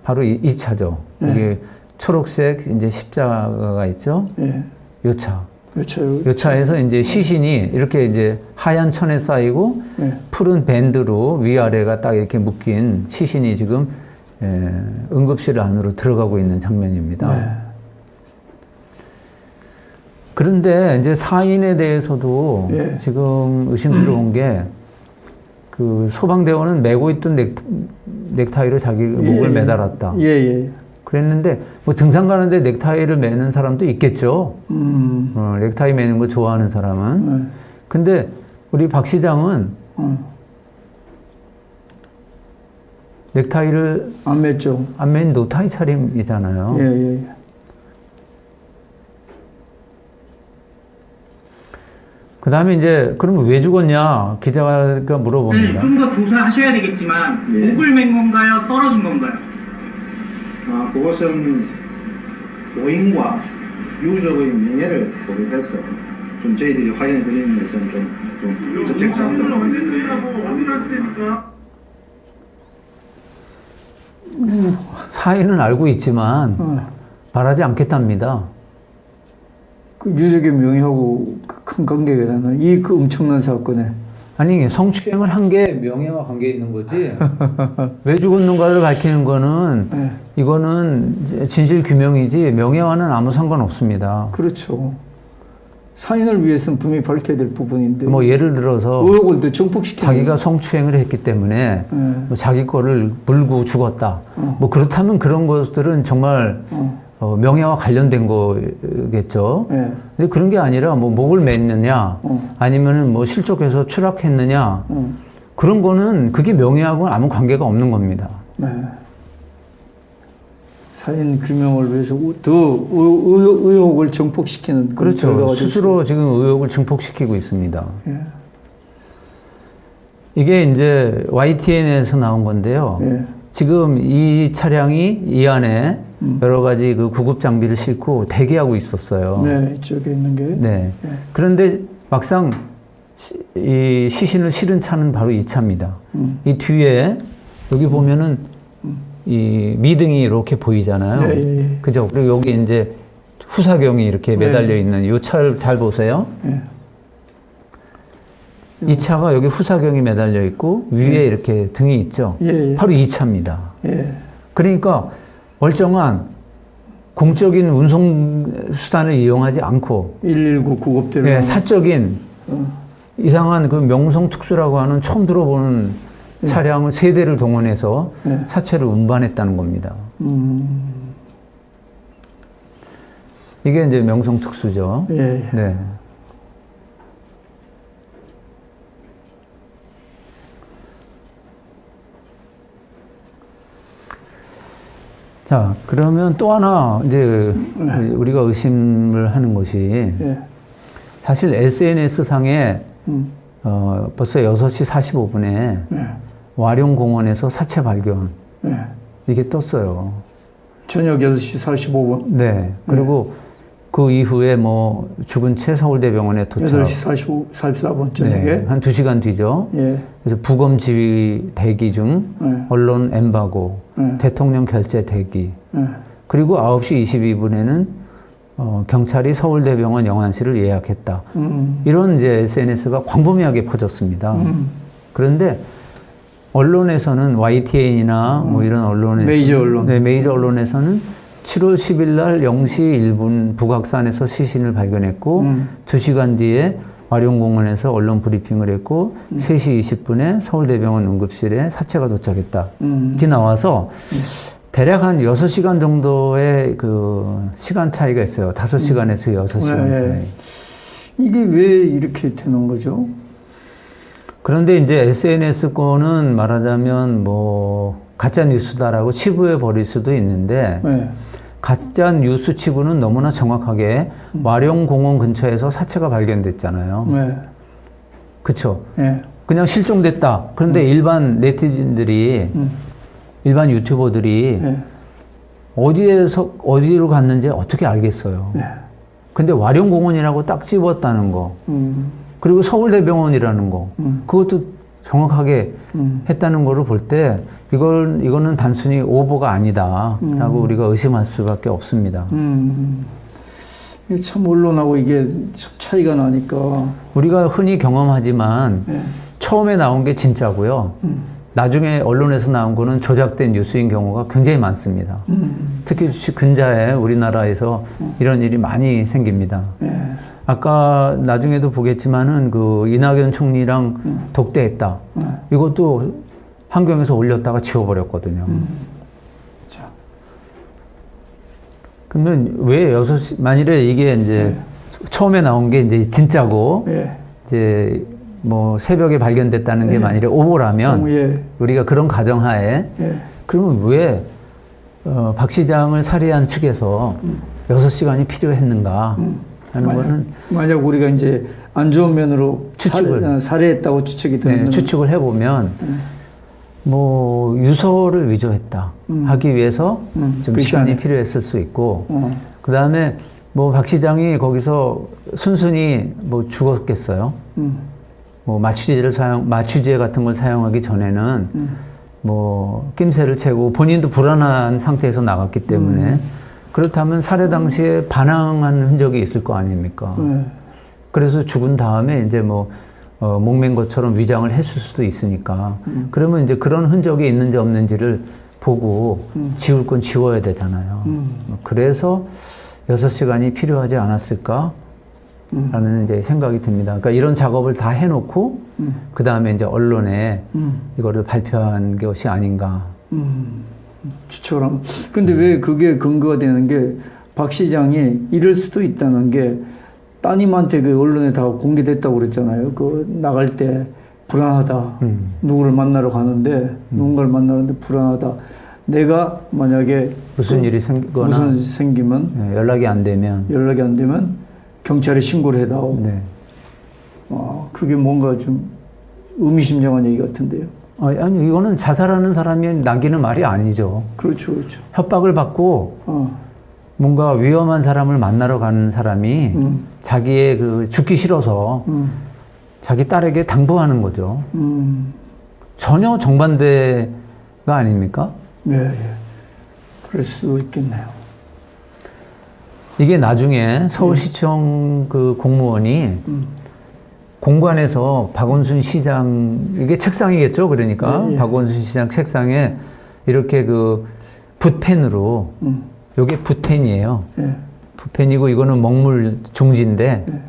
바로 2차죠. 예. 이게 초록색 이제 십자가가 있죠? 예. 요차. 그렇죠. 요차에서 이제 시신이 이렇게 이제 하얀 천에 쌓이고 예. 푸른 밴드로 위아래가 딱 이렇게 묶인 시신이 지금 응급실 안으로 들어가고 있는 장면입니다. 네. 그런데 이제 사인에 대해서도 예. 지금 의심스러운 게 그 소방대원은 메고 있던 넥타이로 자기 목을 매달았다. 예, 예. 그랬는데 뭐 등산 가는데 넥타이를 매는 사람도 있겠죠. 넥타이 매는 거 좋아하는 사람은. 근데 우리 박 시장은 넥타이를 안 맺죠. 안 맨 노타이 차림이잖아요. 예, 예. 그 다음에 이제, 그러면 왜 죽었냐? 기자가 물어봅니다. 좀 더 조사하셔야 되겠지만 예. 목을 맨 건가요? 떨어진 건가요? 그것은 고인과 유족의 명예를 고려해서 좀 저희들이 확인해 드리는 것은 좀 적절치 사인은 알고 있지만 말하지 않겠답니다. 그 유족의 명예하고 큰 관계가 있나? 이 그 엄청난 사건에. 아니, 성추행을 한 게 명예와 관계 있는 거지. 왜 죽었는가를 밝히는 거는 네. 이거는 진실 규명이지 명예와는 아무 상관없습니다. 그렇죠. 사인을 위해서는 분명히 밝혀야 될 부분인데. 뭐 예를 들어서 의혹을 더 증폭시키는. 자기가 성추행을 했기 때문에 뭐 자기 거를 물고 죽었다. 뭐 그렇다면 그런 것들은 정말 명예와 관련된 거겠죠. 네. 근데 그런 게 아니라 뭐 목을 맸느냐, 아니면은 뭐 실족해서 추락했느냐, 그런 거는 그게 명예하고는 아무 관계가 없는 겁니다. 네. 사인 규명을 위해서 더 의혹을 증폭시키는 그런 그렇죠. 결과가 스스로 지금 의혹을 증폭시키고 있습니다. 예. 이게 이제 YTN에서 나온 건데요. 예. 지금 이 차량이 이 안에 여러 가지 그 구급 장비를 싣고 대기하고 있었어요. 네, 이쪽에 있는 게. 네. 네. 그런데 막상 이 시신을 실은 차는 바로 이 차입니다. 이 뒤에 여기 보면은 이 미등이 이렇게 보이잖아요. 네, 예, 예. 그죠? 그리고 여기 이제 후사경이 이렇게 매달려 있는 이 차를 잘 보세요. 예. 이 차가 여기 후사경이 매달려 있고 위에 이렇게 등이 있죠. 예, 예. 바로 이 차입니다. 예. 그러니까 멀쩡한 공적인 운송 수단을 이용하지 않고 119 구급대로. 예, 사적인 이상한 그 명성특수라고 하는 처음 들어보는 차량을 세 대를 동원해서 사체를 운반했다는 겁니다. 이게 이제 명성특수죠. 예, 예. 네. 자, 그러면 또 하나 이제 우리가 의심을 하는 것이 예. 사실 SNS 상에 벌써 6시 45분에 와룡공원에서 사체 발견 예. 이게 떴어요. 저녁 6시 45분. 네. 그리고 그 이후에 뭐 죽은 채 서울대병원에 도착. 8시 44분 저녁에. 네, 한 2시간 뒤죠. 예. 그래서 부검 지휘 대기 중 언론 엠바고, 대통령 결재 대기. 그리고 9시 22분에는 경찰이 서울대병원 영안실을 예약했다. 이런 이제 SNS가 광범위하게 퍼졌습니다. 그런데 언론에서는 YTN이나 뭐 이런 언론에서 메이저 언론. 네, 메이저 언론에서는 7월 10일 날 0시 1분 북악산에서 시신을 발견했고 2시간 뒤에 와룡공원에서 언론 브리핑을 했고 3시 20분에 서울대병원 응급실에 사체가 도착했다. 이렇게 나와서 대략 한 6시간 정도의 그 시간 차이가 있어요. 5시간에서 6시간 차이. 이게 왜 이렇게 되는 거죠? 그런데 이제 SNS 거는 말하자면 뭐 가짜 뉴스다라고 치부해 버릴 수도 있는데 네. 가짜 뉴스 치부는 너무나 정확하게 와룡공원 근처에서 사체가 발견됐잖아요. 네. 그렇죠? 네. 그냥 실종됐다. 그런데 일반 네티즌들이 일반 유튜버들이 네. 어디로 갔는지 어떻게 알겠어요. 네. 근데 와룡공원이라고 딱 집었다는 거. 그리고 서울대병원이라는 거. 그것도 정확하게 했다는 거를 볼 때 이거는 단순히 오보가 아니다라고 우리가 의심할 수밖에 없습니다. 이게 참 언론하고 이게 참 차이가 나니까. 우리가 흔히 경험하지만 네. 처음에 나온 게 진짜고요. 나중에 언론에서 나온 거는 조작된 뉴스인 경우가 굉장히 많습니다. 특히 근자에 우리나라에서 이런 일이 많이 생깁니다. 네. 아까 나중에도 보겠지만은 그 이낙연 총리랑 독대했다. 이것도 환경에서 올렸다가 지워버렸거든요. 자. 그러면 왜 만일에 이게 이제 처음에 나온 게 이제 진짜고 예. 이제 뭐 새벽에 발견됐다는 게 만일에 오보라면 예. 우리가 그런 가정하에 예. 그러면 왜 박 시장을 살해한 측에서 6시간이 필요했는가 하는 거는 만약 우리가 이제 안 좋은 면으로 살해했다고 추측이 되는 추측을 해보면 뭐 유서를 위조했다 하기 위해서 좀 시간이 필요했을 수 있고 그 다음에 뭐 박 시장이 거기서 순순히 뭐 죽었겠어요. 뭐 마취제 같은 걸 사용하기 전에는 뭐 낌새를 채고 본인도 불안한 상태에서 나갔기 때문에 그렇다면 살해 당시에 반항한 흔적이 있을 거 아닙니까? 그래서 죽은 다음에 이제 뭐 목맨 것처럼 위장을 했을 수도 있으니까 그러면 이제 그런 흔적이 있는지 없는지를 보고 지울 건 지워야 되잖아요. 그래서 6시간이 필요하지 않았을까? 라는 이제 생각이 듭니다. 그러니까 이런 작업을 다 해놓고 그 다음에 이제 언론에 이거를 발표한 것이 아닌가. 추측을 하면. 근데 왜 그게 근거가 되는 게 박 시장이 이럴 수도 있다는 게 따님한테 그 언론에 다 공개됐다고 그랬잖아요. 그 나갈 때 불안하다. 누구를 만나러 가는데 누군가를 만나는데 불안하다. 내가 만약에 무슨 일이 생기면 연락이 안 되면 경찰에 신고를 해다오. 네. 그게 뭔가 좀 의미심장한 얘기 같은데요. 아니 이거는 자살하는 사람이 남기는 말이 아니죠. 그렇죠, 그렇죠. 협박을 받고 뭔가 위험한 사람을 만나러 가는 사람이 자기의 그 죽기 싫어서 자기 딸에게 당부하는 거죠. 전혀 정반대가 아닙니까? 네, 예. 그럴 수도 있겠네요. 이게 나중에 서울시청 그 공무원이 공관에서 박원순 시장, 이게 책상이겠죠? 그러니까 예. 박원순 시장 책상에 이렇게 그 붓펜으로 요게 붓펜이에요. 예. 붓펜이고 이거는 먹물 종지인데 예.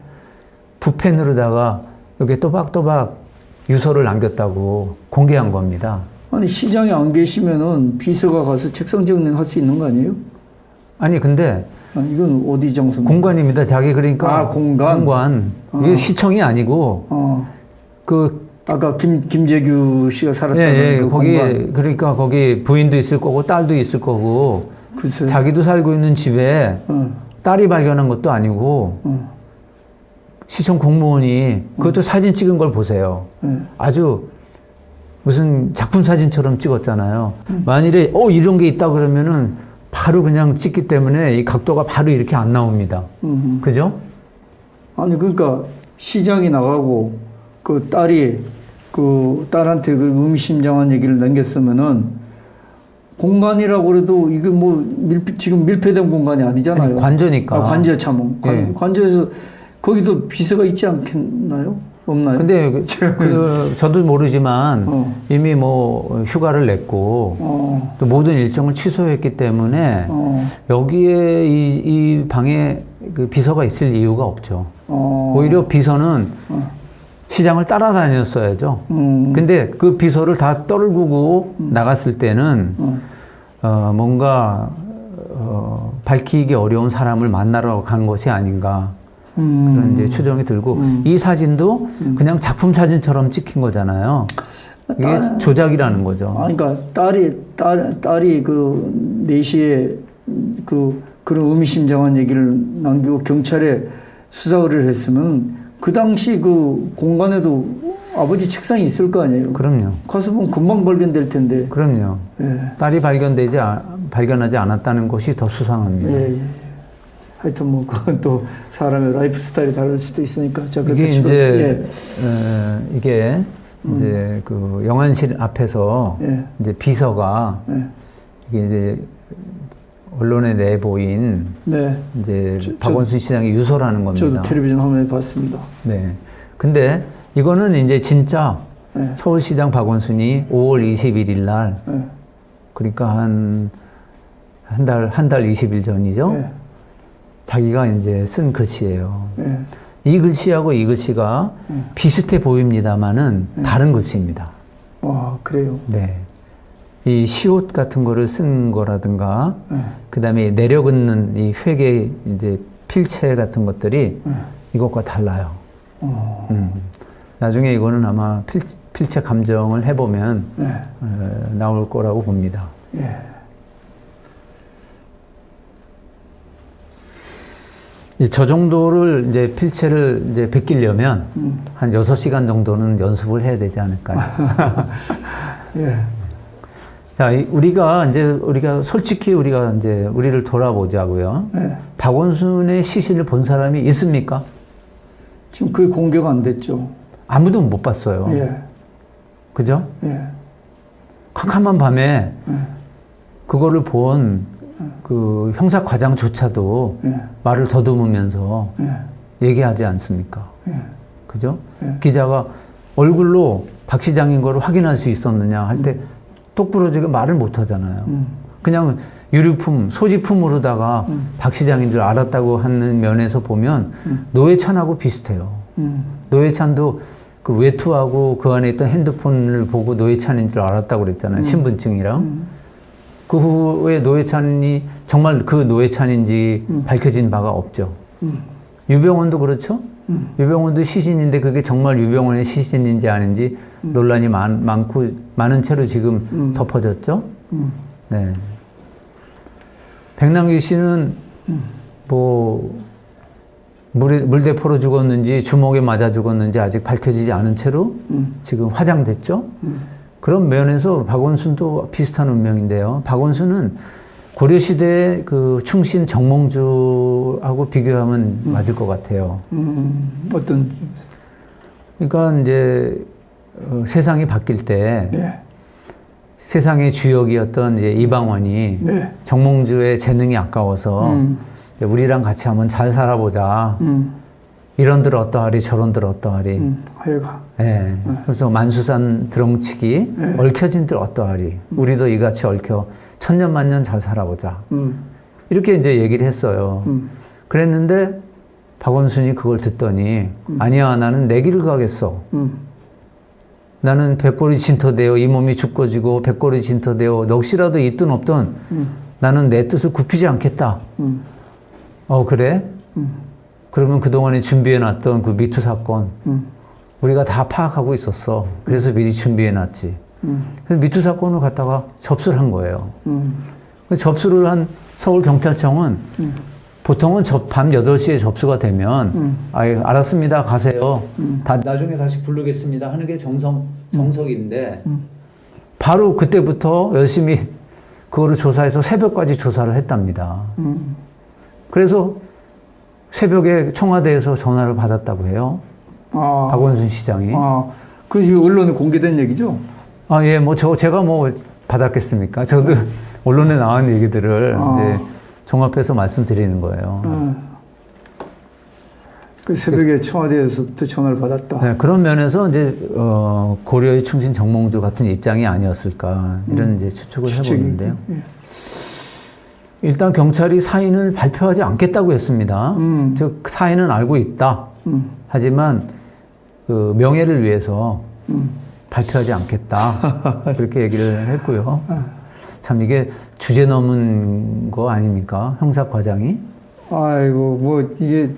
붓펜으로다가 여기 또박또박 유서를 남겼다고 공개한 겁니다. 아니 시장에 안 계시면은 비서가 가서 책상 정리할 수 있는 거 아니에요? 아니 근데 이건 어디 장소입니까? 공관입니다. 자기 그러니까 공관. 이게 시청이 아니고 그 아까 김재규 씨가 살았다는 그 거기 공간. 그러니까 거기 부인도 있을 거고 딸도 있을 거고 글쎄. 자기도 살고 있는 집에 딸이 발견한 것도 아니고 시청 공무원이 그것도 사진 찍은 걸 보세요. 아주 무슨 작품 사진처럼 찍었잖아요. 만일에 이런 게 있다 그러면은 바로 그냥 찍기 때문에 이 각도가 바로 이렇게 안 나옵니다. 그죠? 아니 그러니까 시장이 나가고 그 딸이 그 딸한테 그 의미심장한 얘기를 남겼으면은 공간이라고 그래도 이게 뭐 지금 밀폐된 공간이 아니잖아요. 아니, 관저니까. 관저 참. 관저에서 거기도 비서가 있지 않겠나요? 없나요? 근데 저도 모르지만 이미 뭐 휴가를 냈고 또 모든 일정을 취소했기 때문에 여기에 이 방에 그 비서가 있을 이유가 없죠. 오히려 비서는 시장을 따라다녔어야죠. 근데 그 비서를 다 떨구고 나갔을 때는 뭔가 밝히기 어려운 사람을 만나러 간 것이 아닌가. 그런 이제 추정이 들고 이 사진도 그냥 작품 사진처럼 찍힌 거잖아요. 이게 조작이라는 거죠. 그러니까 딸이 그 4시에 그런 의미심장한 얘기를 남기고 경찰에 수사 의뢰를 했으면 그 당시 그 공간에도 아버지 책상이 있을 거 아니에요. 그럼요. 가서 보면 금방 발견될 텐데. 그럼요. 예. 딸이 발견하지 않았다는 것이 더 수상합니다. 예, 예. 하여튼 뭐 그건 또 사람의 라이프 스타일이 다를 수도 있으니까. 자, 이게 지금, 이제 이게 이제 그 영안실 앞에서 예. 이제 비서가 예. 이게 이제 언론에 내보인 네. 이제 박원순 시장의 유서라는 겁니다. 저도 텔레비전 화면에 봤습니다. 네. 근데 이거는 이제 진짜 예. 서울시장 박원순이 5월 21일 날 예. 그러니까 한 달 20일 전이죠. 예. 자기가 이제 쓴 글씨예요. 예. 이 글씨하고 이 글씨가 비슷해 보입니다만은 다른 글씨입니다. 와, 그래요. 네. 이 시옷 같은 거를 쓴 거라든가, 예. 그 다음에 내려긋는 이 회계 이제 필체 같은 것들이 이것과 달라요. 나중에 이거는 아마 필체 감정을 해보면 예. 나올 거라고 봅니다. 예. 저 정도를 이제 필체를 이제 베끼려면 한 6시간 정도는 연습을 해야 되지 않을까요? 예. 자, 우리가 솔직히 이제 우리를 돌아보자고요. 예. 박원순의 시신을 본 사람이 있습니까? 지금 그게 공개가 안 됐죠. 아무도 못 봤어요. 예. 그죠? 예. 캄캄한 밤에 그거를 본 그 형사 과장조차도 예. 말을 더듬으면서 예. 얘기하지 않습니까? 예. 그죠? 예. 기자가 얼굴로 박 시장인 거를 확인할 수 있었느냐 할 때 똑부러지게 말을 못 하잖아요. 그냥 유류품, 소지품으로다가 박 시장인 줄 알았다고 하는 면에서 보면 노회찬하고 비슷해요. 노회찬도 그 외투하고 그 안에 있던 핸드폰을 보고 노회찬인 줄 알았다고 그랬잖아요. 신분증이랑. 그 후에 노회찬이 정말 그 노회찬인지 밝혀진 바가 없죠. 유병원도 그렇죠? 유병원도 시신인데 그게 정말 유병원의 시신인지 아닌지 논란이 많은 채로 지금 덮어졌죠? 네. 백남기 씨는 뭐 물대포로 죽었는지 주먹에 맞아 죽었는지 아직 밝혀지지 않은 채로 지금 화장됐죠? 그런 면에서 박원순도 비슷한 운명인데요. 박원순은 고려시대의 그 충신 정몽주하고 비교하면 맞을 것 같아요. 어떤? 그러니까 이제 세상이 바뀔 때 네. 세상의 주역이었던 이제 이방원이 네. 정몽주의 재능이 아까워서 이제 우리랑 같이 한번 잘 살아보자. 이런들 어떠하리 저런들 어떠하리. 하여가. 예. 그래서 만수산 드렁치기 얽혀진들 어떠하리. 우리도 이같이 얽혀 천년만년 잘 살아보자. 이렇게 이제 얘기를 했어요. 그랬는데 박원순이 그걸 듣더니 아니야 나는 내 길을 가겠어. 나는 백골이 진토되어 이 몸이 죽고지고 백골이 진토되어 넋이라도 있든 없든 나는 내 뜻을 굽히지 않겠다. 그래? 그러면 그동안에 준비해놨던 그 미투 사건 우리가 다 파악하고 있었어. 그래서 미리 준비해놨지. 그래서 미투 사건을 갖다가 접수를 한 거예요. 접수를 한 서울경찰청은 보통은 밤 8시에 접수가 되면 알았습니다. 가세요. 나중에 다시 부르겠습니다. 하는 게 정석인데 바로 그때부터 열심히 그거를 조사해서 새벽까지 조사를 했답니다. 그래서 새벽에 청와대에서 전화를 받았다고 해요. 박원순 시장이. 그 언론에 공개된 얘기죠? 예, 뭐 제가 뭐 받았겠습니까? 저도 언론에 나온 얘기들을 이제 종합해서 말씀드리는 거예요. 그 새벽에 청와대에서부터 전화를 받았다. 네, 그런 면에서 이제 고려의 충신 정몽주 같은 입장이 아니었을까 이런 이제 추측을 해보는데요. 예. 일단 경찰이 사인을 발표하지 않겠다고 했습니다. 즉 사인은 알고 있다. 하지만 그 명예를 위해서 발표하지 않겠다. 그렇게 얘기를 했고요. 참 이게 주제 넘은 거 아닙니까? 형사 과장이? 아이고 뭐 이게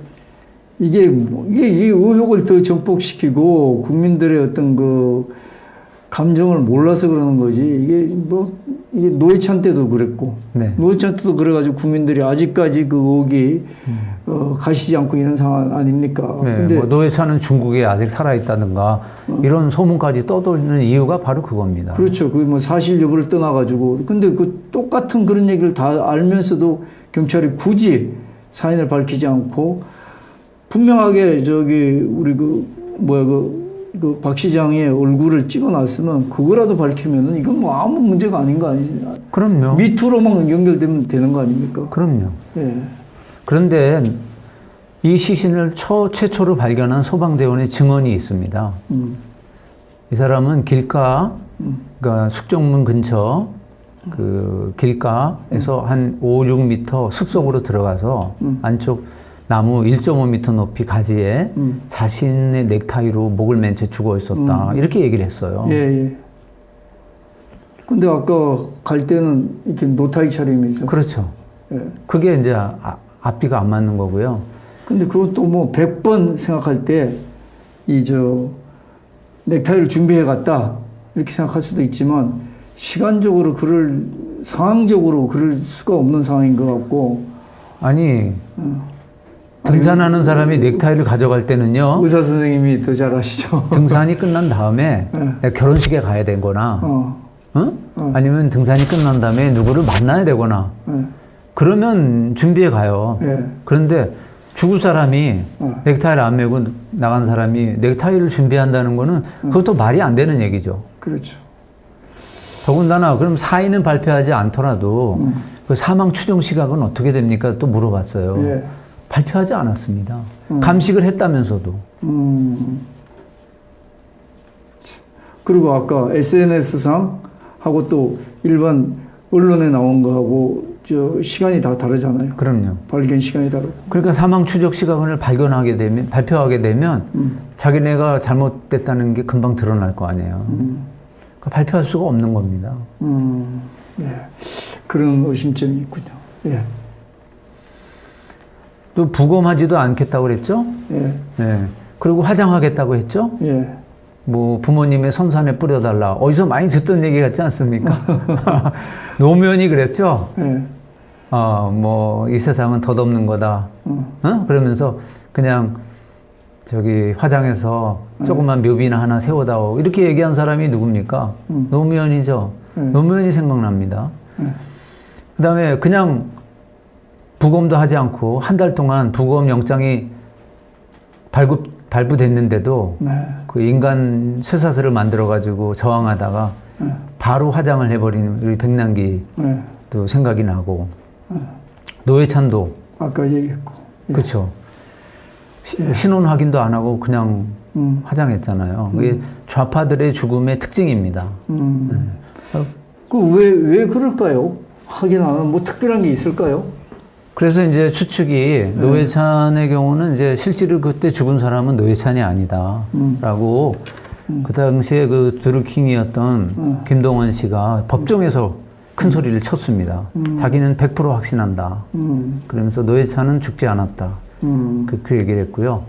의혹을 더 정복시키고 국민들의 어떤 그 감정을 몰라서 그러는 거지. 이게 뭐 이게 노회찬 때도 그랬고, 네. 노회찬 때도 그래가지고 국민들이 아직까지 그 의혹이 가시지 않고 있는 상황 아닙니까? 네, 근데 뭐 노회찬은 중국에 아직 살아있다든가 이런 소문까지 떠돌리는 이유가 바로 그겁니다. 그렇죠. 그 뭐 사실 여부를 떠나가지고. 근데 그 똑같은 그런 얘기를 다 알면서도 경찰이 굳이 사인을 밝히지 않고 분명하게 저기 우리 그 박 시장의 얼굴을 찍어놨으면 그거라도 밝히면은 이건 뭐 아무 문제가 아닌 거 아니지. 그럼요. 미투로만 연결되면 되는 거 아닙니까? 그럼요. 예. 그런데 이 시신을 최초로 발견한 소방대원의 증언이 있습니다. 이 사람은 길가, 그러니까 숙정문 근처 그 길가에서 한 5, 6m 숲속으로 들어가서 안쪽 나무 1.5m 높이 가지에 자신의 넥타이로 목을 맨 채 죽어 있었다. 이렇게 얘기를 했어요. 예, 예. 근데 아까 갈 때는 이렇게 노타이 차림이 있었어요. 그렇죠. 예. 그게 이제 앞뒤가 안 맞는 거고요. 근데 그것도 뭐 100번 생각할 때 넥타이를 준비해 갔다 이렇게 생각할 수도 있지만 시간적으로 상황적으로 그럴 수가 없는 상황인 것 같고. 아니 등산하는 사람이 넥타이를 가져갈 때는요. 의사 선생님이 더 잘 아시죠. 등산이 끝난 다음에 결혼식에 가야 되거나 아니면 등산이 끝난 다음에 누구를 만나야 되거나 그러면 준비해 가요. 그런데 죽을 사람이 넥타이를 안 메고 나간 사람이 넥타이를 준비한다는 거는 그것도 말이 안 되는 얘기죠. 그렇죠. 더군다나 그럼 사인은 발표하지 않더라도 그 사망 추정 시각은 어떻게 됩니까? 또 물어봤어요. 예. 발표하지 않았습니다. 감식을 했다면서도. 그리고 아까 SNS상 하고 또 일반 언론에 나온 거하고 시간이 다 다르잖아요. 그럼요. 발견 시간이 다르고. 그러니까 사망 추적 시간을 발표하게 되면 자기네가 잘못됐다는 게 금방 드러날 거 아니에요. 그러니까 발표할 수가 없는 겁니다. 예. 그런 의심점이 있군요. 예. 또 부검하지도 않겠다고 그랬죠? 예. 네. 그리고 화장하겠다고 했죠? 예. 뭐 부모님의 선산에 뿌려달라. 어디서 많이 듣던 얘기 같지 않습니까? 노무현이 그랬죠? 예. 뭐 이 세상은 덧없는 거다. 그러면서 그냥 화장해서 조그만 묘비나 하나 세워다오. 이렇게 얘기한 사람이 누굽니까? 노무현이죠. 노무현이 생각납니다. 그 다음에 그냥 부검도 하지 않고 한 달 동안 부검 영장이 발부됐는데도 그 인간 쇠사슬을 만들어가지고 저항하다가 바로 화장을 해버린 우리 백남기도 생각이 나고 노회찬도 아까 얘기했고. 예. 그렇죠. 신원 확인도 안 하고 그냥 화장했잖아요. 그게 좌파들의 죽음의 특징입니다. 왜 그럴까요? 확인 안 하면 뭐 특별한 게 있을까요? 그래서 이제 추측이 노회찬의 경우는 이제 실제로 그때 죽은 사람은 노회찬이 아니다라고 그 당시에 그 드루킹이었던 김동원 씨가 법정에서 큰 소리를 쳤습니다. 자기는 100% 확신한다. 그러면서 노회찬은 죽지 않았다. 그 얘기를 했고요.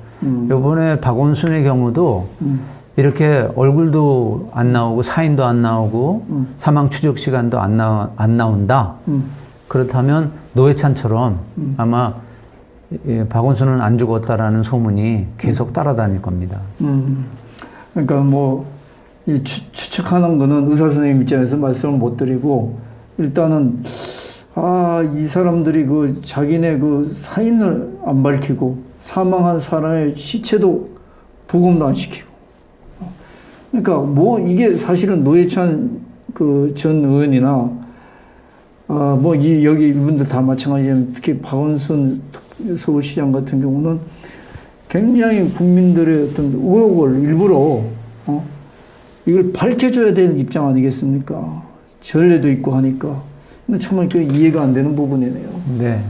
이번에 박원순의 경우도 이렇게 얼굴도 안 나오고 사인도 안 나오고 사망 추적 시간도 안 나온다. 그렇다면 노회찬처럼 아마 박원순은 안 죽었다라는 소문이 계속 따라다닐 겁니다. 그러니까 뭐 이 추측하는 거는 의사 선생님 입장에서 말씀을 못 드리고 일단은 이 사람들이 그 자기네 그 사인을 안 밝히고 사망한 사람의 시체도 부검도 안 시키고 그러니까 뭐 이게 사실은 노회찬 그 전 의원이나 뭐 여기 이분들 다 마찬가지지만 특히 박원순 서울시장 같은 경우는 굉장히 국민들의 어떤 의혹을 일부러 이걸 밝혀줘야 되는 입장 아니겠습니까? 전례도 있고 하니까. 근데 정말 그 이해가 안 되는 부분이네요. 네.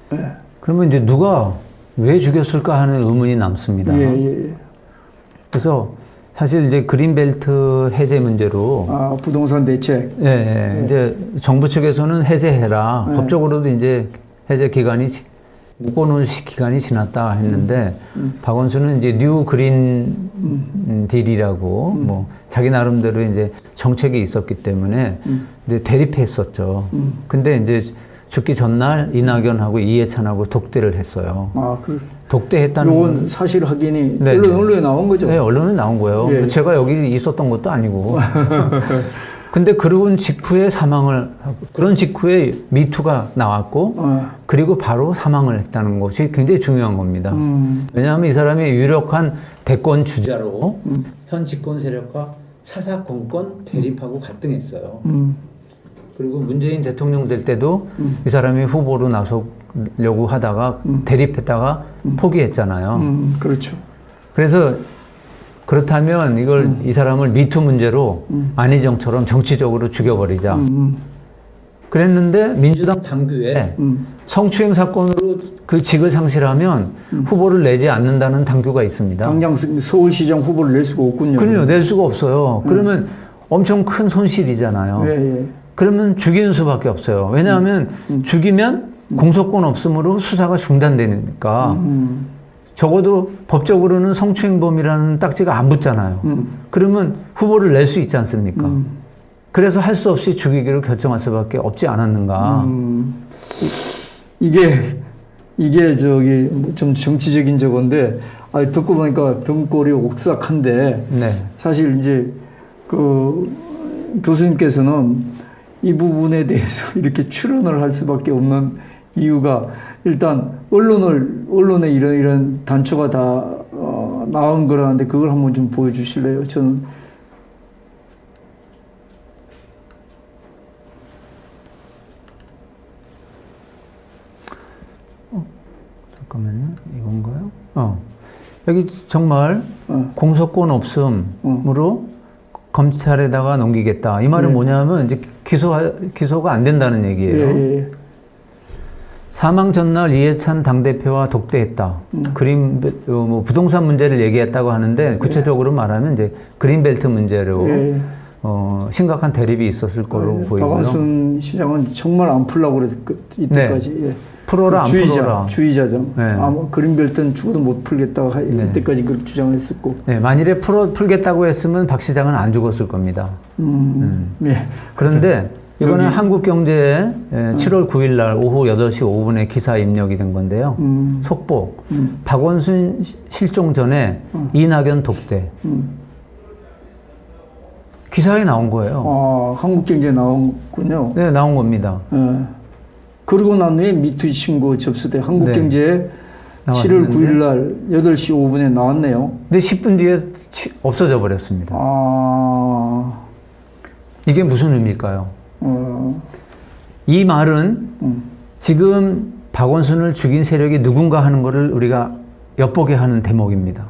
네. 그러면 이제 누가 왜 죽였을까 하는 의문이 남습니다. 예. 그래서 사실 이제 그린벨트 해제 문제로 부동산 대책. 이제 정부 측에서는 해제해라. 법적으로도 이제 해제 기간이 묶어놓은 기간이 지났다 했는데 박원순은 이제 뉴 그린 딜이라고 뭐 자기 나름대로 이제 정책이 있었기 때문에 이제 대립했었죠. 근데 이제 죽기 전날 이낙연하고 이해찬하고 독대를 했어요. 아, 그 독대했다는 요건 건 사실 확인이 네, 언론에 나온 거죠? 네, 언론에 나온 거예요. 예. 제가 여기 있었던 것도 아니고. 근데 그런 직후에 사망을 하고, 그런 직후에 미투가 나왔고, 그리고 바로 사망을 했다는 것이 굉장히 중요한 겁니다. 왜냐하면 이 사람이 유력한 대권 주자로 현 집권 세력과 사사건건 대립하고 갈등했어요. 그리고 문재인 대통령 될 때도 이 사람이 후보로 나서려고 하다가 대립했다가 포기했잖아요. 그렇죠. 그래서 그렇다면 이걸 이 사람을 미투 문제로 안희정처럼 정치적으로 죽여버리자. 그랬는데 민주당 당규에 성추행 사건으로 그 직을 상실하면 후보를 내지 않는다는 당규가 있습니다. 당장 서울시장 후보를 낼 수가 없군요. 그럼요. 낼 수가 없어요. 그러면 엄청 큰 손실이잖아요. 예, 예. 그러면 죽이는 수밖에 없어요. 왜냐하면 죽이면 공소권 없음으로 수사가 중단되니까 적어도 법적으로는 성추행범이라는 딱지가 안 붙잖아요. 그러면 후보를 낼 수 있지 않습니까? 그래서 할 수 없이 죽이기로 결정할 수밖에 없지 않았는가. 이게 저기 좀 정치적인 저건데, 듣고 보니까 등골이 오싹한데, 네. 사실 이제 그 교수님께서는 이 부분에 대해서 이렇게 출연을 할 수밖에 없는 이유가 일단 언론에 이런 단초가 다 나온 거라는데 그걸 한번 좀 보여주실래요? 저는 잠깐만요. 이건가요? 여기 정말 공소권 없음으로 검찰에다가 넘기겠다. 이 말은 뭐냐면 이제 기소가 안 된다는 얘기예요. 예, 예. 사망 전날 이해찬 당대표와 독대했다. 뭐 부동산 문제를 얘기했다고 하는데 구체적으로 말하면 이제 그린벨트 문제로 예. 심각한 대립이 있었을 거로 보이고요. 박원순 시장은 정말 안 풀라고 그랬 이때까지. 네. 예. 풀어라 안 풀어라. 주의자죠. 네. 아마 그린벨트는 죽어도 못 풀겠다고 네. 이때까지 그렇게 주장했었고. 네, 만일에 풀겠다고 했으면 박 시장은 안 죽었을 겁니다. 예. 그런데 이거는 한국경제에 7월 9일 날 오후 8시 5분에 기사 입력이 된 건데요. 속보. 박원순 실종 전에 이낙연 독대. 기사에 나온 거예요. 한국경제에 나온군요. 네, 나온 겁니다. 예. 그러고 난 후에 미투 신고 접수돼 한국경제에 네. 7월 9일 날 8시 5분에 나왔네요. 근데 10분 뒤에 없어져 버렸습니다. 이게 무슨 의미일까요? 이 말은 지금 박원순을 죽인 세력이 누군가 하는 것을 우리가 엿보게 하는 대목입니다.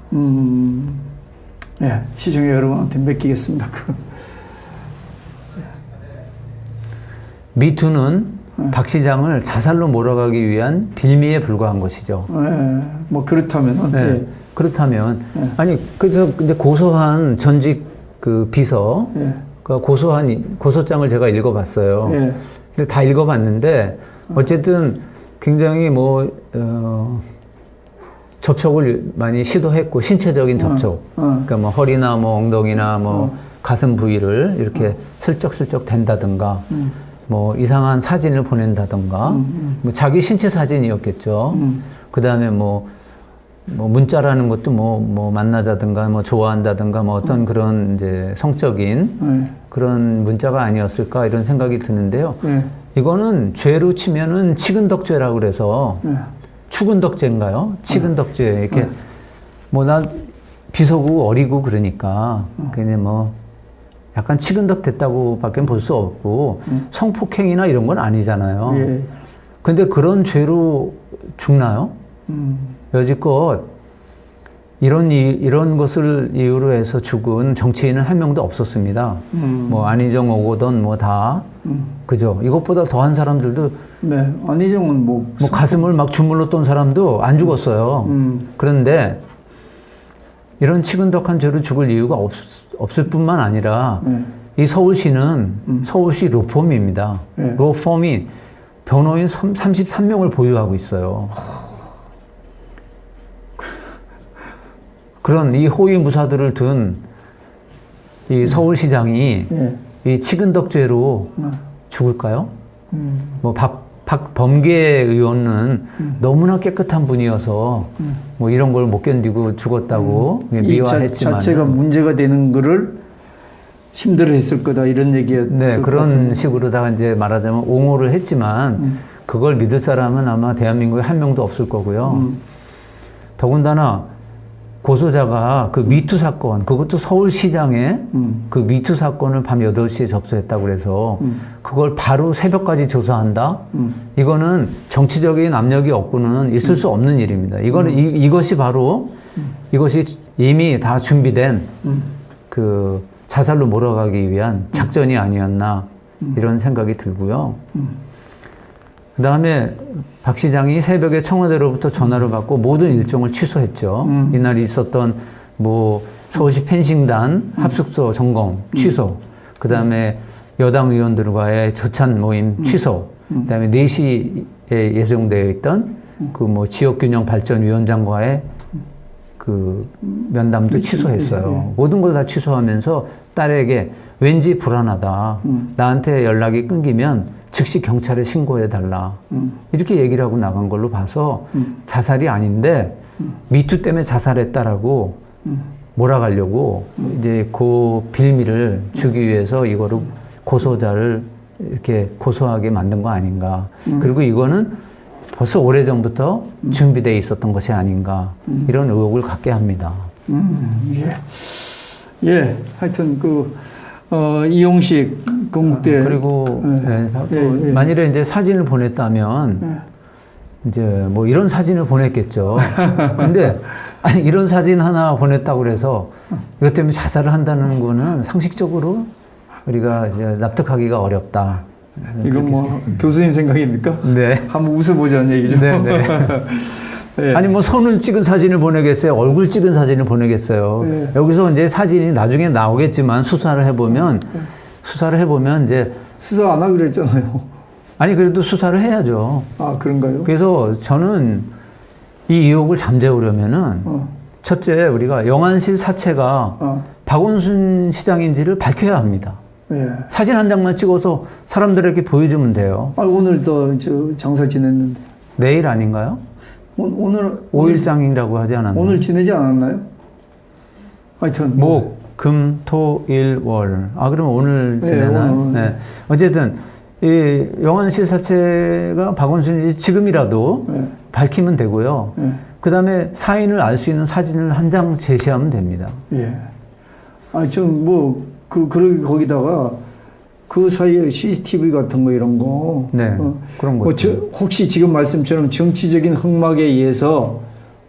예, 시청자 여러분한테 맡기겠습니다. 미투는 박 시장을 자살로 몰아가기 위한 빌미에 불과한 것이죠. 예, 뭐 그렇다면은. 네. 예. 그렇다면 아니 그래서 이제 고소한 전직 그 비서 예. 그 고소장을 제가 읽어봤어요. 예. 근데 다 읽어봤는데 어쨌든 굉장히 접촉을 많이 시도했고 신체적인 접촉, 그러니까 뭐 허리나 뭐 엉덩이나 뭐 가슴 부위를 이렇게 슬쩍슬쩍 댄다든가. 뭐 이상한 사진을 보낸다던가 뭐 자기 신체 사진이었겠죠. 그다음에 뭐 문자라는 것도 뭐 만나자든가 뭐 좋아한다든가 뭐 어떤 그런 이제 성적인 그런 문자가 아니었을까 이런 생각이 드는데요. 이거는 죄로 치면은 치근덕죄라고 그래서 추근덕죄인가요? 치근덕죄 이렇게 뭐 난 비서고 어리고 그러니까 그냥 뭐 약간 치근덕 됐다고밖에 볼 수 없고 성폭행이나 이런 건 아니잖아요. 예. 근데 그런 죄로 죽나요? 여지껏 이런 것을 이유로 해서 죽은 정치인은 한 명도 없었습니다. 뭐 안희정 오거돈 뭐 다 그죠? 이것보다 더한 사람들도 네, 안희정은 뭐 가슴을 막 주물렀던 사람도 안 죽었어요. 그런데 이런 치근덕한 죄로 죽을 이유가 없을 뿐만 아니라 이 서울시는 서울시 로펌입니다. 로펌이 변호인 33명을 보유하고 있어요. 그런 이 호위무사들을 둔 이 서울시장이 이 치근덕죄로 죽을까요? 뭐 박범계 의원은 너무나 깨끗한 분이어서 뭐 이런 걸 못 견디고 죽었다고 이 미화했지만 자체가 문제가 되는 거를 힘들어했을 거다 이런 얘기였을 네, 것 그런 같은데. 식으로다가 이제 말하자면 옹호를 했지만 그걸 믿을 사람은 아마 대한민국에 한 명도 없을 거고요. 더군다나 고소자가 그 미투 사건, 그것도 서울시장에 그 미투 사건을 밤 8시에 접수했다고 그래서 그걸 바로 새벽까지 조사한다? 이거는 정치적인 압력이 없고는 있을 수 없는 일입니다. 이거는 이것이 바로 이것이 이미 다 준비된 그 자살로 몰아가기 위한 작전이 아니었나 이런 생각이 들고요. 그 다음에 박 시장이 새벽에 청와대로부터 전화를 받고 모든 일정을 취소했죠. 이날 있었던 뭐 서울시 펜싱단 합숙소 점검 취소, 그 다음에 여당 의원들과의 저찬 모임 취소, 그 다음에 4시에 예정되어 있던 그 뭐 지역균형발전위원장과의 그 면담도 취소했어요. 모든 걸 다 취소하면서 딸에게 왠지 불안하다. 나한테 연락이 끊기면 즉시 경찰에 신고해달라. 이렇게 얘기를 하고 나간 걸로 봐서 자살이 아닌데 미투 때문에 자살했다라고 몰아가려고 이제 그 빌미를 주기 위해서 이거를 고소자를 이렇게 고소하게 만든 거 아닌가. 그리고 이거는 벌써 오래전부터 준비되어 있었던 것이 아닌가. 이런 의혹을 갖게 합니다. 예, 하여튼 이용식 건국대 그리고 만일에 이제 사진을 보냈다면 이제 뭐 이런 사진을 보냈겠죠. 근데 아니 이런 사진 하나 보냈다고 그래서 이것 때문에 자살을 한다는 거는 상식적으로 우리가 이제 납득하기가 어렵다. 이건 뭐 교수님 생각입니까? 네. 한번 웃어보자는 얘기죠. 네, 네. 네. 아니 뭐 손을 찍은 사진을 보내겠어요? 얼굴 찍은 사진을 보내겠어요? 네. 여기서 이제 사진이 나중에 나오겠지만 수사를 해보면 이제 수사 안 하기로 했잖아요. 아니 그래도 수사를 해야죠. 아 그런가요? 그래서 저는 이 의혹을 잠재우려면은 첫째 우리가 영안실 사체가 박원순 시장인지를 밝혀야 합니다. 예. 사진 한 장만 찍어서 사람들에게 보여주면 돼요. 아 오늘 저 장사 지냈는데. 내일 아닌가요? 오늘 5일장이라고 하지 않았나요? 오늘 지내지 않았나요? 하여튼 목, 금, 토, 일, 월. 아 그럼 오늘 네, 지내나요? 오늘. 네. 어쨌든 이 영안실 사체가 박원순인지 지금이라도 밝히면 되고요. 그 다음에 사인을 알 수 있는 사진을 한 장 제시하면 됩니다. 예. 아, 좀 거기다가 그 사이에 CCTV 같은 거 이런 거. 네. 그런 거죠. 혹시 지금 말씀처럼 정치적인 흑막에 의해서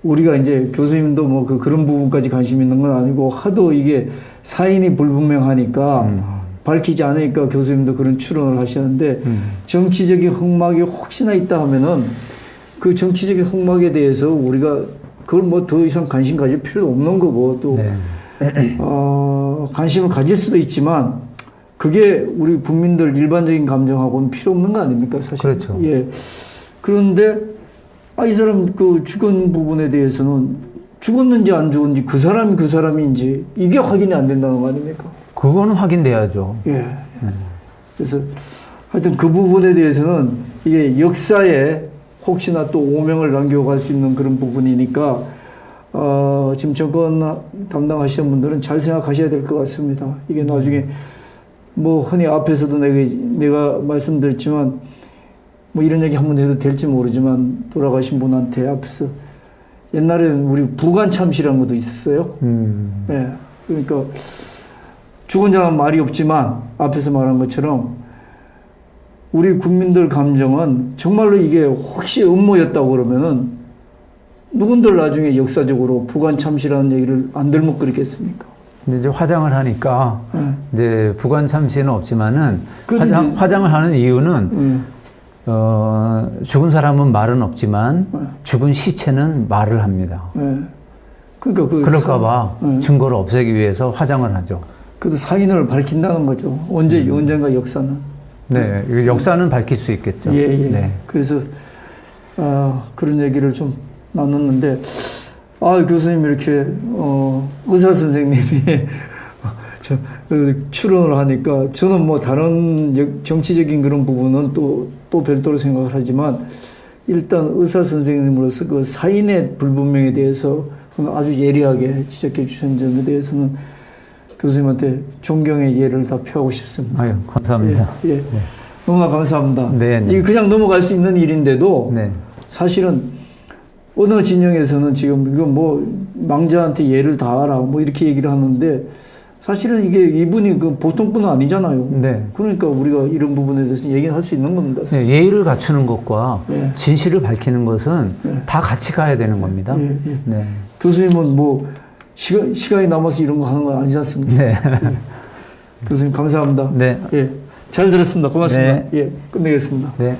우리가 이제 교수님도 뭐 그런 부분까지 관심 있는 건 아니고 하도 이게 사인이 불분명하니까 밝히지 않으니까 교수님도 그런 추론을 하시는데 정치적인 흑막이 혹시나 있다 하면은 그 정치적인 흑막에 대해서 우리가 그걸 뭐 더 이상 관심 가질 필요도 없는 거고 또 네. 관심을 가질 수도 있지만 그게 우리 국민들 일반적인 감정하고는 필요 없는 거 아닙니까 사실. 그렇죠. 예. 그런데 이 사람 그 죽은 부분에 대해서는 죽었는지 안 죽었는지 그 사람인지 이게 확인이 안 된다는 거 아닙니까? 그거는 확인돼야죠. 예. 그래서 하여튼 그 부분에 대해서는 이게 역사에 혹시나 또 오명을 남겨갈 수 있는 그런 부분이니까 지금 정권 담당하시는 분들은 잘 생각하셔야 될 것 같습니다. 이게 나중에 뭐 흔히 앞에서도 내가 말씀드렸지만 뭐 이런 얘기 한번 해도 될지 모르지만 돌아가신 분한테 앞에서 옛날에는 우리 부관 참시라는 것도 있었어요. 예. 그러니까 죽은 자는 말이 없지만 앞에서 말한 것처럼 우리 국민들 감정은 정말로 이게 혹시 음모였다고 그러면은 누군들 나중에 역사적으로 부관 참시라는 얘기를 안 들먹거리겠습니까? 근데 이제 화장을 하니까 이제 부관 참시는 없지만은 화장을 하는 이유는 죽은 사람은 말은 없지만 죽은 시체는 말을 합니다. 그러니까 그럴까봐 증거를 없애기 위해서 화장을 하죠. 그래도 사인을 밝힌다는 거죠. 언젠가 역사는. 네, 역사는 밝힐 수 있겠죠. 예. 네. 그래서 그런 얘기를 좀 나눴는데 아, 교수님 이렇게 의사 선생님이 출연을 하니까 저는 뭐 다른 정치적인 그런 부분은 또 별도로 생각을 하지만 일단 의사 선생님으로서 그 사인의 불분명에 대해서 아주 예리하게 지적해 주신 점에 대해서는 교수님한테 존경의 예를 다 표하고 싶습니다. 아유, 감사합니다. 예, 예. 네. 너무나 감사합니다. 네, 네. 이게 그냥 넘어갈 수 있는 일인데도 네. 사실은 어느 진영에서는 지금 이거 뭐 망자한테 예를 다하라 뭐 이렇게 얘기를 하는데 사실은 이게 이분이 그 보통 분은 아니잖아요. 네. 그러니까 우리가 이런 부분에 대해서 얘기할 수 있는 겁니다. 네, 예의를 갖추는 것과 예. 진실을 밝히는 것은 예. 다 같이 가야 되는 겁니다. 예, 예. 네. 교수님은 뭐 시간이 남아서 이런 거 하는 거 아니지 않습니까? 네. 예. 교수님 감사합니다. 네. 예. 잘 들었습니다. 고맙습니다. 네. 예. 끝내겠습니다. 네.